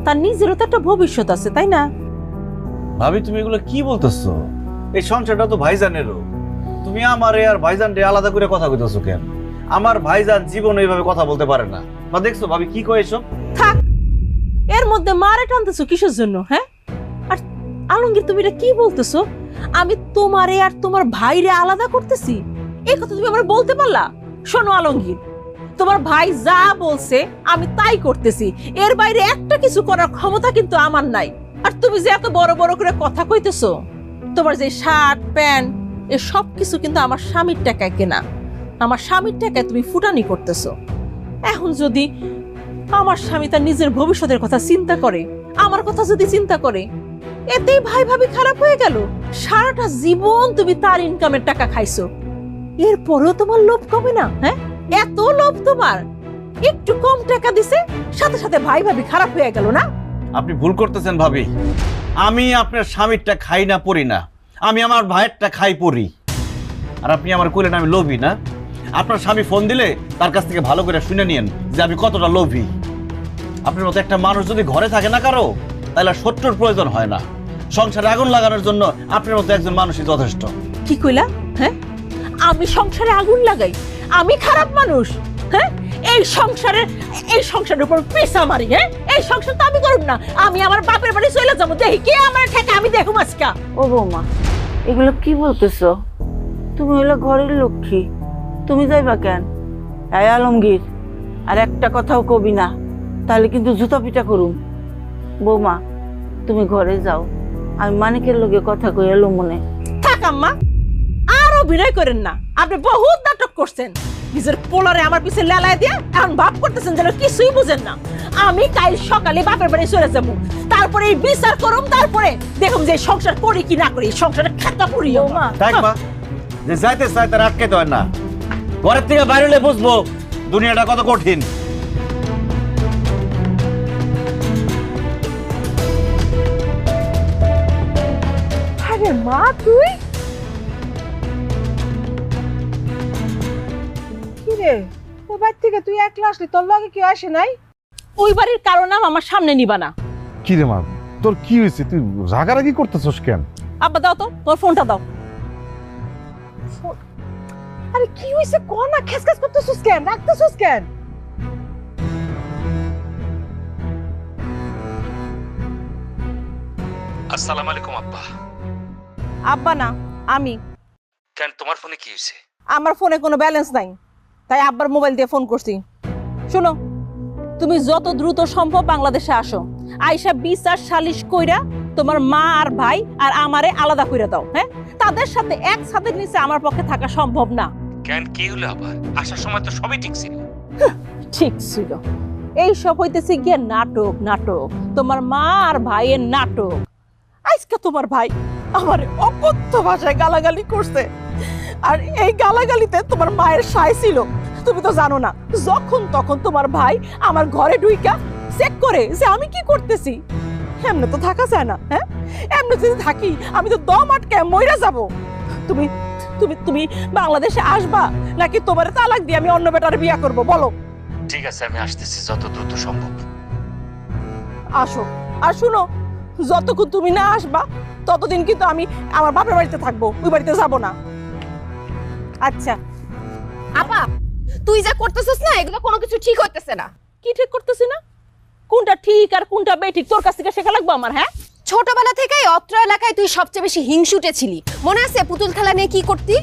তার নিজেরও তো একটা ভবিষ্যৎ আছে, তাই না? ভাবি তুমি এগুলো কি বলতেছো? এই সংসারটা তো ভাইজানেরও, তুমি আমারে আর ভাইজানরে আলাদা করে কথা কইতেছো কেন? আমার ভাইজান জীবনে এইভাবে কথা বলতে পারে না। বা দেখছো ভাবি কি কয় এসব? থাক, এর মধ্যে মারে টানতেছো কিসের জন্য? হ্যাঁ, আর আলমগীর তুমি এটা কি বলতেছো? আমি তোমারে আর তোমার ভাইরে আলাদা করতেছি, এই কথা তুমি আমার বলতে পারলা? শোনো আলমগীর, তোমার ভাই যা বলছে আমি তাই করতেছি, এর বাইরে একটা কিছু করার ক্ষমতা কিন্তু আমার নাই। আর তুমি যে এত বড় বড় করে কথা কইতেছো, তোমার যে শার্ট প্যান্ট এ সব কিছু কিন্তু আমার স্বামীর টাকায় কেনা, আমার স্বামীর টাকায় তুমি ফুটানি করতেছো। এখন যদি আমার স্বামী তার নিজের ভবিষ্যতের কথা চিন্তা করে, আমার কথা যদি চিন্তা করে, এতেই ভাই ভাবি খারাপ হয়ে গেল। সারাটা জীবন তুমি তার ইনকামের টাকা খাইছো, এরপরেও তোমার লোভ কমে না? হ্যাঁ, এত লোভ তোমার, একটু কম টাকা দিছে সাথে সাথে ভাই ভাবি খারাপ হয়ে গেল না? আপনি ভুল করতেছেন ভাবি, আমি আপনার স্বামীরটা খাই না পড়ি না, আমি আমার ভাইয়েরটা খাই পড়ি। আর আপনি আমার কইলেন আমি লোভী না? আপনার স্বামী ফোন দিলে তার কাছ থেকে ভালো করে শুনে নিয়েন যে আমি কতটা লোভী। আপনার মতো একটা মানুষ যদি ঘরে থাকে না কারো, তাহলে শত্রুর প্রয়োজন হয় না। সংসারে আগুন লাগানোর জন্য আপনার মতো একজন মানুষই যথেষ্ট। কি কইলা? হ্যাঁ, আমি সংসারে আগুন লাগাই? আমি খারাপ মানুষ? হ্যাঁ, এই সংসারের উপর পেশা মারি? হ্যাঁ, এই সংসার তো আমি করব না, আমি আমার বাপের বাড়ি চলে যাবো, দেখি কে আমার ঠেকা আমি দেখুম আজকা। ও বৌমা, এগুলো কি বলতেছো? তুমি হইলো ঘরের লক্ষ্মী, তুমি যাইবা কেন? এই আলমগীর, আর একটা কথাও কবি না, তাহলে কিন্তু জুতা পিটা করুম। বৌমা তুমি ঘরে যাও, আমি মানিকের লগে কথা কই এলো মনে। থাক আম্মা, আর অভিনয় করেন না, আপনি বহুত নাটক করছেন, নিজের পোলারে আমার পিছে লেলায় দিয়ে এখন ভাব করতেছেন যেন কিছুই বুঝেন না। আমি কাল সকালে বাপের বাড়ি চলে যাবো, তারপরে এই বিচার করুম, তারপরে দেখুন যে সংসার করি কি না করি, সংসারে খেতা পড়ি। যে যাইতে চাই তার আটকাইতে হয় না, ঘরের থেকে বাইরে হলে বুঝবো দুনিয়াটা কত কঠিন। আরে মা, তুই কি রে, ওই বাড়ি থেকে তুই একলা আসলি, তোর লগে কেউ আসে নাই? ওই বাড়ির কারণ আমার সামনে নিবা না। কি রে মা, তোর কি হয়েছে? তুই রাগারাগি করতেছস কেন? আব্বা দাও তো, তোর ফোনটা দাও। আরে কি হইছে ক না, খেসখেস করতেছিস কেন, রাখতেছিস কেন? আসসালামু আলাইকুম আব্বা। আব্বা না, আমি। কেন তোমার ফোনে কি হয়েছে? আমার ফোনে কোনো ব্যালেন্স নাই, তাই আব্বার মোবাইল দিয়ে ফোন করছি। শোনো, তুমি যত দ্রুত সম্ভব বাংলাদেশে আসো, আইসা বিচার সালিশ কইরা তোমার মা আর ভাই আর আমারে আলাদা কইরা দাও। হ্যাঁ, তাদের সাথে এক ছাদের নিচে আমার পক্ষে থাকা সম্ভব না। কেন কি হলো আবার? আসার সময় তো সবই ঠিক ছিল। ঠিক ছিল, এই সব হইতেছে গিয়ে নাটক। নাটক তোমার মা আর ভাইয়ের নাটক। আজকে তোমার ভাই আমার অকথ্য ভাষায় গালাগালি করছে, আর এই গালাগালিতে তোমার মায়ের সায় ছিল। তুমি তো জানো না, যখন তখন তোমার ভাই আমার ঘরে ঢুইকা চেক করে যে আমি কি করতেছি। এমনি তো থাকা যায় না। হ্যাঁ, এমনি যদি থাকি আমি তো দম আটকায় মইরা যাব। তুমি তুমি তুমি বাংলাদেশে আসবা নাকি তোমার তালাক দিয়ে আমি অন্য বেটার বিয়ে করব? বলো। ঠিক আছে, আমি আসতেছি যত দ্রুত সম্ভব। আসো, আর শুনো, যতক্ষণ তুমি না আসবা ততদিন কিন্তু আমি আমার বাপের বাড়িতে থাকবো, ওই বাড়িতে যাব না। আচ্ছা আপা, তুই যা করতেছিস না, এগুলো কোনো কিছু ঠিক হইতেছে না। কি ঠিক করতেছি না? কোনটা ঠিক আর কোনটা বেঠিক তোর কাছ থেকে শেখা লাগবে আমার? হ্যাঁ, ছোটবেলা থেকেই অত্র এলাকায় তুই সবচেয়ে বেশি হিংসুটে ছিলি। মনে আছে পুতুল খেলা নিয়ে কি করতি?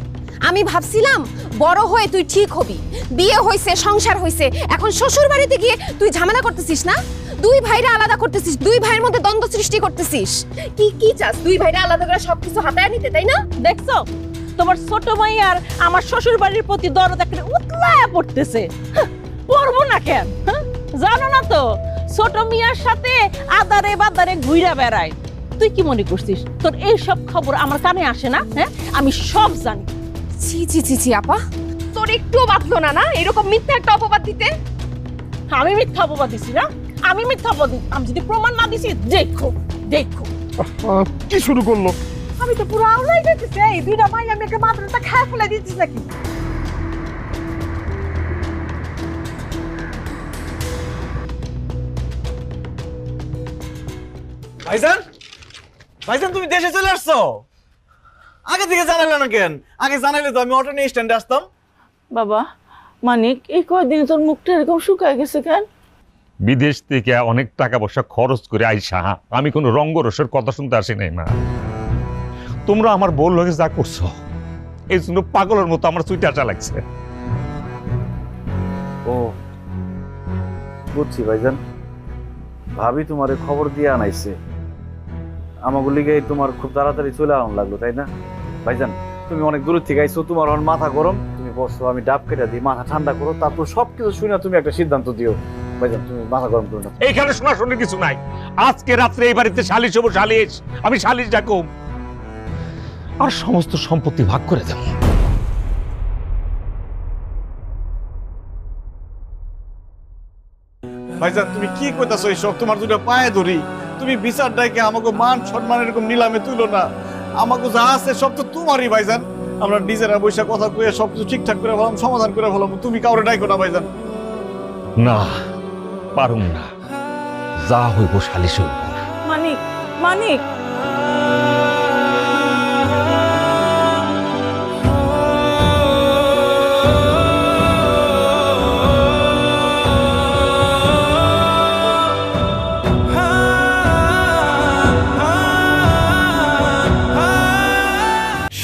আমি ভাবছিলাম বড় হয়ে তুই ঠিক হবি, বিয়ে হইছে, সংসার হইছে, এখন শ্বশুর বাড়িতে গিয়ে তুই ঝামেলা করতেছিস না? দুই ভাইরা আলাদা করতেছিস, দুই ভাইয়ের মধ্যে দ্বন্দ্ব সৃষ্টি করতেছিস। কি কি চাস? দুই ভাইরা আলাদা করে সবকিছু হাতায় নিতে, তাই না? দেখছো তোমার ছোট ভাই আর আমার শ্বশুর বাড়ির প্রতি দরদ একটা উতলায়া পড়তেছে। পড়বো না কেন? জানো না তো, ছোট মিয়ার সাথে আদারে বাদারে ঘুইরা বেড়ায়। তুই কি মনে করছিস তোর এই সব খবর আমার কানে আসে না? হ্যাঁ, আমি সব জানি। ছি ছি ছি ছি আপা, তোর একটুও বাঁধলো না না এরকম মিথ্যা একটা অপবাদ দিতে? আমি মিথ্যা অপবাদ দিছি না? আমি মিথ্যা অপবাদ দিই? আমি যদি প্রমাণ না দিছি, দেখো দেখো। কি শুরু করলো? আমি তো পুরো আউলাই যাইতেছি। এই দুইটা ভাই আমি একটা মাত্রটা খায় ফেলে দিচ্ছিস নাকি? ভাইজান, ভাইজান তুমি দেশে চলে আসছো? আগে থেকে জানালে না কেন? আগে জানাইলে তো আমি অটো নিয়ে স্ট্যান্ডে আসতাম। বাবা মানিক, এই কয়দিনে তোর মুখটা এরকম শুকায় গেছে কেন? বিদেশ থেকে অনেক টাকা পয়সা খরচ করে আইসা আমি কোনো রঙ্গরসের কথা শুনতে আসি নাই মা। তোমরা আমার বউর লগে যা করছো, এই জন্য পাগলের মতো আমার চুইটা আটা লাগছে। ও বুঝছি ভাইজান, ভাবি তোমারে খবর দিয়ে আনাইছে, আমাকে লিগে তোমার খুব তাড়াতাড়ি চলে আনানো লাগলো, তাই না? ভাইজান তুমি অনেক দূর থেকে আইছো, তোমার এখন মাথা গরম, তুমি বসো, আমি ডাব কেটে দিই, মাথা ঠান্ডা করো, তারপর সবকিছু শুনে তুমি একটা সিদ্ধান্ত দিও। ভাইজান তুমি মাথা গরম করো না। এইখানে শোনাশোনার কিছু নাই। আজকে রাত্রে এই বাড়িতে সালিশ হবো, সালিশ। আমি সালিশ ডাকুম আর সমস্ত সম্পত্তি ভাগ করে দেব। ভাইজান তুমি কি কইতাছো এইসব? তোমার দুটো পায়ে ধরি, তুমি বিচার ডাইকে আমাকে মান সম্মান এরকম নিলামে তুলো না। আমাকে যা আছে সব তো তোমারই ভাইজান। আমরা নিজেরা বৈশা কথা কয়ে সবকিছু ঠিকঠাক করে ফেলাম, সমাধান করে ফেলাম। তুমি কাউরে ডাইকো না ভাইজান। না, পারুম না। যা হইব সালিশ হইব। মানিক, মানিক,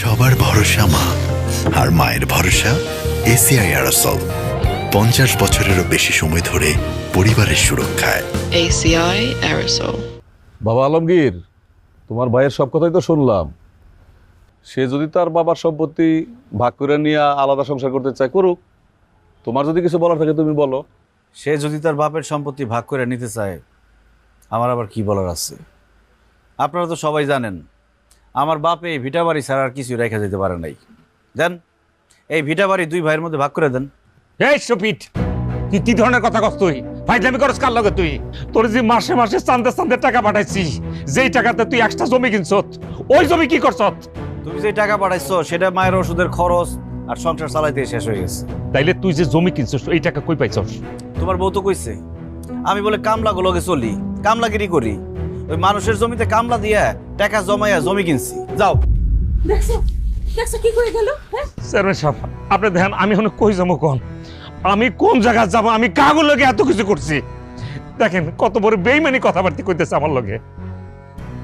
সবার ভরসা মা, আর মায়ের ভরসা এসিআই অ্যারোসল। 50 বছরেরও বেশি সময় ধরে পরিবারের সুরক্ষায়। ACI Aerosol. বাবা আলমগীর, তোমার ভাইয়ের সব কথাই তো শুনলাম। সে যদি তার বাবার সম্পত্তি ভাগ করে নিয়ে আলাদা সংসার করতে চায়, করুক। তোমার যদি কিছু বলার থাকে তুমি বলো। সে যদি তার বাপের সম্পত্তি ভাগ করে নিতে চায়, আমার আবার কি বলার আছে? আপনারা তো সবাই জানেন আমার বাপ এই ভিটা বাড়ি ছাড়া আর কিছু রেখে যেতে পারে নাই। দেন এই ভিটা বাড়ি দুই ভাইয়ের মধ্যে ভাগ করে দেন। এই শফিট, তুই কি ধরনের কথা কস? তুই ফাইজলামি করস কার লগে? তুই তোর যে মাসে মাসে চান্দে চান্দে টাকা পাঠাইছি, যেই টাকাতে তুই একটা জমি কিনছত, ওই জমি কি করছত? তুমি যে টাকা পাঠাইছো সেটা মায়ের ওষুধের খরচ আর সংসার চালাইতে শেষ হয়ে গেছে। তাইলে তুই যে জমি কিনছস এই টাকা কই পাইছস? তোমার বউ তো কইছে আমি বলে কামলা গুলোকে চলি, কামলাগিরি করি, ওই মানুষের জমিতে কামলা দিয়া টাকা জমাইয়া জমি কিনছি। যাও। দেখছো দেখছো কি করে গেল? চেয়ারম্যান সাহেব, আপনি দেখেন আমি এখন কই যাবো কোন, আমি কোন জায়গায় যাব, আমি কাগজ লগে এত কিছু করছি, দেখেন কত বড় বেইমানি কথাবার্তা কইতেছে আমার লগে।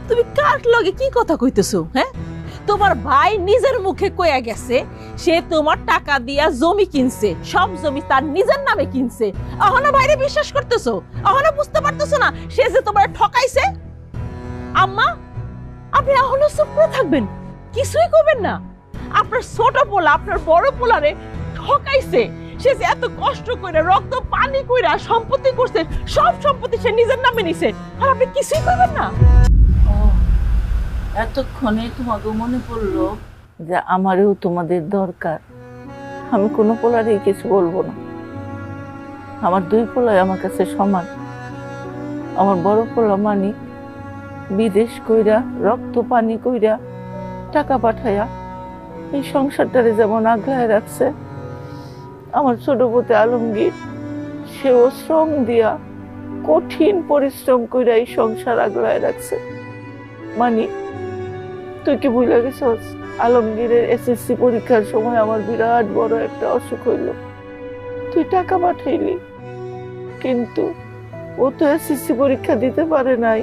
তুমি কার লগে কি কথা কইতেছো? হ্যাঁ, তোমার ভাই নিজের মুখে কইয়া গেছে সে তোমার টাকা দিয়া জমি কিনছে, সব জমি তার নিজের নামে কিনছে। এখনো বাইরে বিশ্বাস করতেছো? এখনো বুঝতে পারতেছো না সে যে তোমার ঠকাইছে? আম্মা, আপনি এখনো চুপ করে থাকবেন, কিছুই করবেন না? আপনার ছোট পোলা আপনার বড় পোলারে ঠকাইছে, সে যে এত কষ্ট করে রক্ত পানি কইরা সম্পত্তি করছে, সব সম্পত্তি সে নিজের নামে নিছে, আর আপনি কিছুই করবেন না? এতক্ষণে তোমাকে মনে পড়লো যে আমারও তোমাদের দরকার। আমি কোনো পোলারই কিছু বলবো না, আমার দুই পোলাই আমার কাছে সমান। আমার বড় পোলা মানিক বিদেশ কইরা রক্ত পানি কইরা টাকা পাঠাইয়া এই সংসারটারে যেমন আগলায় রাখছে, আমার ছোট পুতে আলমগীর সেও শ্রম দিয়া কঠিন পরিশ্রম কইরা এই সংসার আগলায় রাখছে। মানিক, তুই কি ভুলে গেছস? আলমগীরের এসএসসি পরীক্ষার সময় আমার বিরাট বড় একটা অসুখ হইল, তুই টাকা পাঠাইলি, কিন্তু ও তো এসএসসি পরীক্ষা দিতে পারে নাই।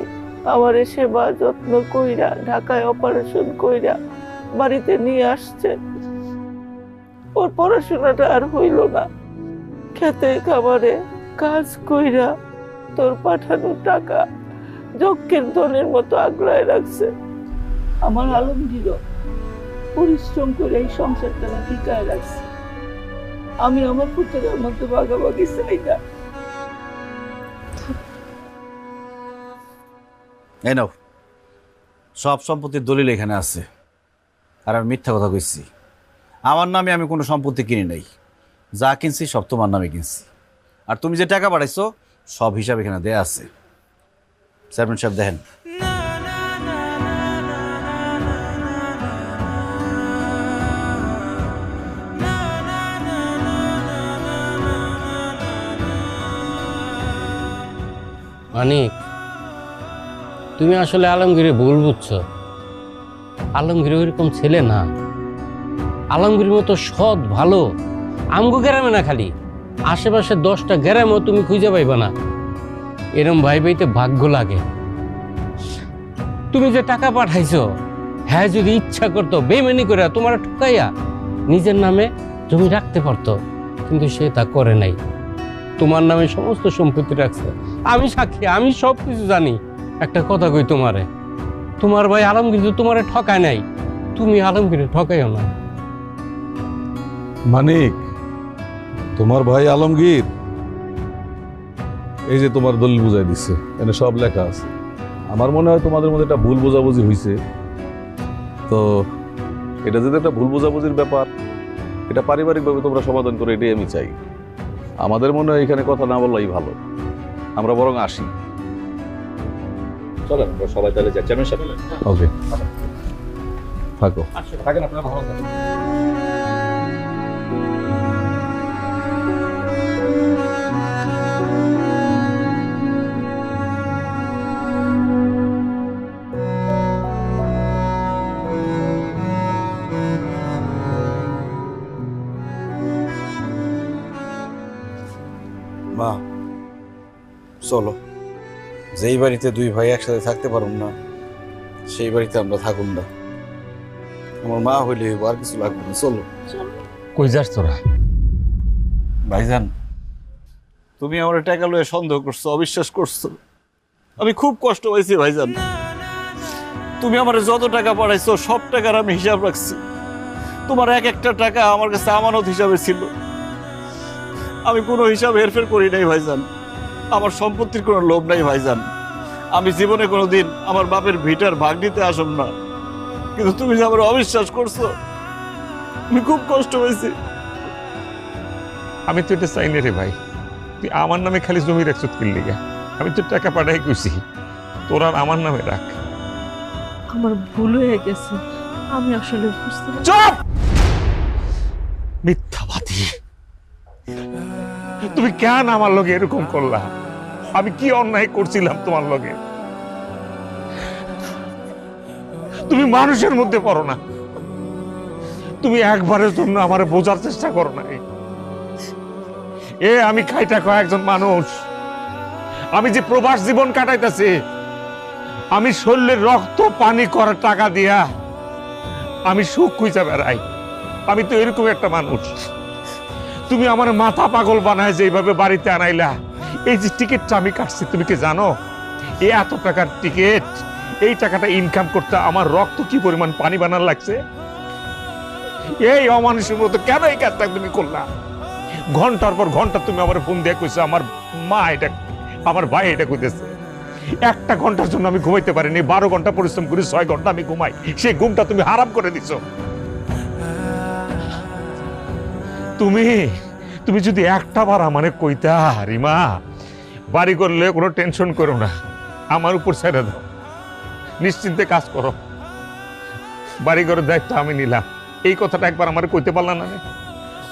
আমার সেবা যত্ন কইরা ঢাকায় অপারেশন কইরা বাড়িতে নিয়ে আসছে। ওর পড়াশোনাটা আর হইল না, খেতে খাবারে কাজ কইরা তোর পাঠানো টাকা যজ্ঞের ধনের মতো আগলায় রাখছে। আমার আলমগীর পরিশ্রম করে এই সংসারটা টিকায় রাখছে। আমি আমার পুত্রের মধ্যে ভাগাভাগি চাই না। এই নাও, সব সম্পত্তির দলিল এখানে আছে। আর আমি মিথ্যা কথা কইছি? আমার নামে আমি কোনো সম্পত্তি কিনি নাই, যা কিনছি সব তোমার নামে কিনছি। আর তুমি যে টাকা পাঠাইছো সব হিসাব এখানে দেয়া আছে। চেয়ারম্যান সাহেব দেখেন। মানিক, তুমি আসলে আলমগীরে ভুল বুঝছো। আলমগীর ওইরকম ছেলে না। আলমগীরের মতো সৎ ভালো আমগো গ্রামে না, খালি আশেপাশে 10টা গ্রামেও তুমি খুঁজে পাইবা না। এরম ভাই ভাইতে ভাগ্য লাগে। তুমি যে টাকা পাঠাইছো, হ্যাঁ যদি ইচ্ছা করতো বেইমানি করে তোমার ঠকাইয়া নিজের নামে জমি রাখতে পারতো, কিন্তু সে তা করে নাই। তোমার নামে সমস্ত সম্পত্তি রাখছে। আমি সাক্ষী, আমি সব কিছু জানি। একটা কথা কই তোমারে, তোমার ভাই আলমগীর তো তোমারে ঠকায় নাই, তুমি আলমগীরে ঠকাইও না। মানিক, তোমার ভাই আলমগীর এই যে তোমার দলিল বুঝাই দিচ্ছে, এখানে সব লেখা আছে। আমার মনে হয় তোমাদের মধ্যে একটা ভুল বোঝাবুঝি হয়েছে। তো এটা যদি একটা ভুল বোঝাবুঝির ব্যাপার, এটা পারিবারিকভাবে তোমরা সমাধান করে, এটাই আমি চাই। আমাদের মনে হয় এখানে কথা না বললেই ভালো, আমরা বরং আসি। চলেন সবাই তাহলে যাই। চেয়ারম্যান সাহেব, ওকে, থাকো। থাকেন আপনারা, ভালো থাকেন। মা চলো, যেই বাড়িতে দুই ভাই একসাথে থাকতে পারুন না সেই বাড়িতে আমরা থাকুন না। আমার মা হইলে আর কিছু লাগবে না, চলো। কই যাস তোরা? ভাইজান, তুমি আমার টাকা লয়ে সন্দেহ করছো, অবিশ্বাস করছো। আমি খুব কষ্ট পাইছি ভাইজান। তুমি আমার যত টাকা পাঠাইছো সব টাকার আমি হিসাব রাখছি। তোমার এক একটা টাকা আমার কাছে আমানত হিসাবে ছিল। আমি কোনো হিসাব হেরফের করি নাই ভাইজান। আমার সম্পত্তির কোনো লোভ নাই ভাইজান। আমি জীবনে কোনোদিন আমার বাপের ভিটার ভাগ নিতে আসব না, কিন্তু তুমি যে আমার অবিশ্বাস করছো, আমি খুব কষ্ট হয়েছি। আমি তো এটা চাই না রে ভাই, তুই আমার নামে খালি জমি রাখছ কিনলি গা। আমি তো টাকা পাঠাই কইছি, তোর আর আমার নামে রাখ। আমার ভুল হয়ে গেছে, আমি আসলে বুঝতে চুপ! মিথ্যাবাদী! তুমি কেন আমার লগে এরকম করলা? আমি কি অন্যায় করছিলাম তোমার লগে? তুমি মানুষের মধ্যে পড়ো না, তুমি একবারের জন্য আমারে বোঝার চেষ্টা করো নাই। আমি খাইটা খাওয়া একজন মানুষ, আমি যে প্রবাস জীবন কাটাইতেছি, আমি শরীরের রক্ত পানি করার টাকা দিয়া আমি সুখ খুঁজে বেড়াই। আমি তো এরকম একটা মানুষ। তুমি আমার মাথা পাগল বানায় যে এইভাবে বাড়িতে আনাইলা। এই যে টিকিটটা আমি কাটছি, তুমি কি জানো এই এত টাকার টিকিট, এই টাকাটা ইনকাম করতে আমার রক্ত কি পরিমাণ পানি বানার লাগছে? এই অমানুষের মতো কেন এই কাজটা তুমি করলা? ঘন্টার পর ঘন্টা তুমি আমার ফোন দিয়ে কইছো আমার মা এটা, আমার ভাই এটা কইতেছে। একটা ঘন্টার জন্য আমি ঘুমাইতে পারিনি, 12 ঘন্টা পরিশ্রম করি, 6 ঘন্টা আমি ঘুমাই, সেই ঘুমটা তুমি হারাম করে দিছো। তুমি যদি একটা বার আমারে কইতা রিমা বাড়ি করলে কোনো টেনশন করো না, আমার উপর ছেড়ে দাও, নিশ্চিন্তে কাজ করো, বাড়ি ঘরের দায়িত্ব আমি নিলাম, এই কথাটা একবার আমার কইতে পারলাম না?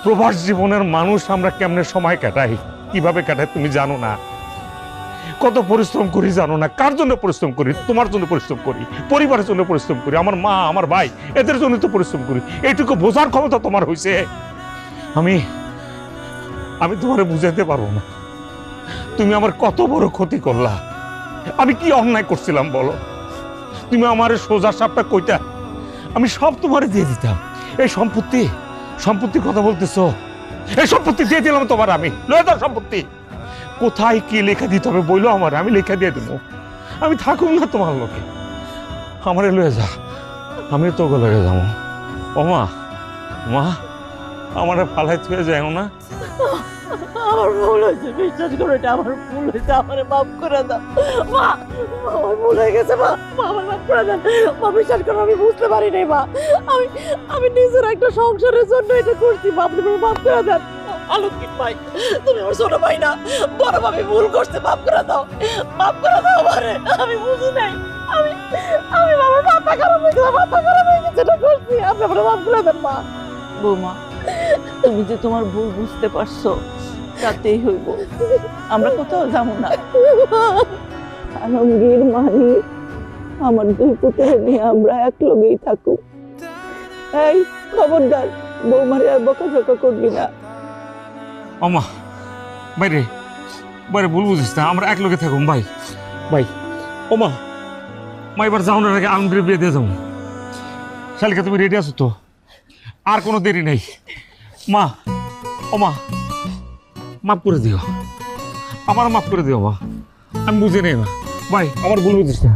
প্রবাস জীবনের মানুষ আমরা কেমনে সময় কাটাই, কিভাবে কাটাই তুমি জানো না। কত পরিশ্রম করি জানো না? কার জন্য পরিশ্রম করি? তোমার জন্য পরিশ্রম করি, পরিবারের জন্য পরিশ্রম করি, আমার মা আমার ভাই এদের জন্য তো পরিশ্রম করি। এইটুকু বোঝার ক্ষমতা তোমার হয়েছে? আমি তোমারে বুঝাতে পারবো না। তুমি আমার কত বড় ক্ষতি করলা। আমি কি অন্যায় করছিলাম বলো? তুমি আমার সোজা সাপটা কইতা, আমি সব তোমারে দিয়ে দিতাম। এই সম্পত্তির কথা বলতেছো, এই সম্পত্তি দিয়ে দিলাম তোমার, আমি লয়ে দাও সম্পত্তি। কোথায় কি লেখা দিতে হবে বইলো আমার, আমি লেখা দিয়ে দেবো। আমি থাকুম না তোমার লোকে, আমারে লয়ে যা, আমি তোকে লয়ে যাবো। ও মা, মা আমারে ফালাই থুয়ে যায় না। আমার ভুল হয়েছে, বিশ্বাস করো, এটা আমার ভুল হয়েছে, আমার মাফ করে দাও মা। আমার ভুল হয়ে গেছে মা, আমার মাফ করে দেন মা। বিশ্বাস করো আমি বুঝতে পারি নাই মা, আমি নিজের একটা সংসারের জন্য এটা করছি মা, আপনি মাফ করে দেন। আলমগীর ভাই, তুমি আমার ছোট ভাই না, বড় ভাবি ভুল করছে, মাফ করে দাও, মাফ করে দাও আমারে, আমি বুঝি নাই, আমি বাবার মাথা খারাপ হয়ে গেছে, মাথা খারাপ হয়ে গেছে, এটা করছি, আপনি আমার মাফ করে দেন মা। বৌমা, তুমি যে তোমার ভুল বুঝতে পারছো তাতেই হইব, আমরা কোথাও যাবো না। আলমগীর মানি আমার 2 পুত্র নিয়ে আমরা এক লগেই থাকুক। এই খবরদার, বৌমারে আর বকাঝকা করবি না। আমা বাইরে বাইরে ভুল বুঝিস না, আমরা এক লগে থাকুম ভাই। ওমা মা এবার যাওয়ার আগে আলমগীর বিয়ে দিয়ে যাবো। শালিকা তুমি রেডি আছো তো? আর কোনো দেরি নেই মা। ওমা মাফ করে দিও, আমার মাফ করে দিও মা, আমি বুঝে নেই মা। ভাই আমার ভুল বুঝিস না।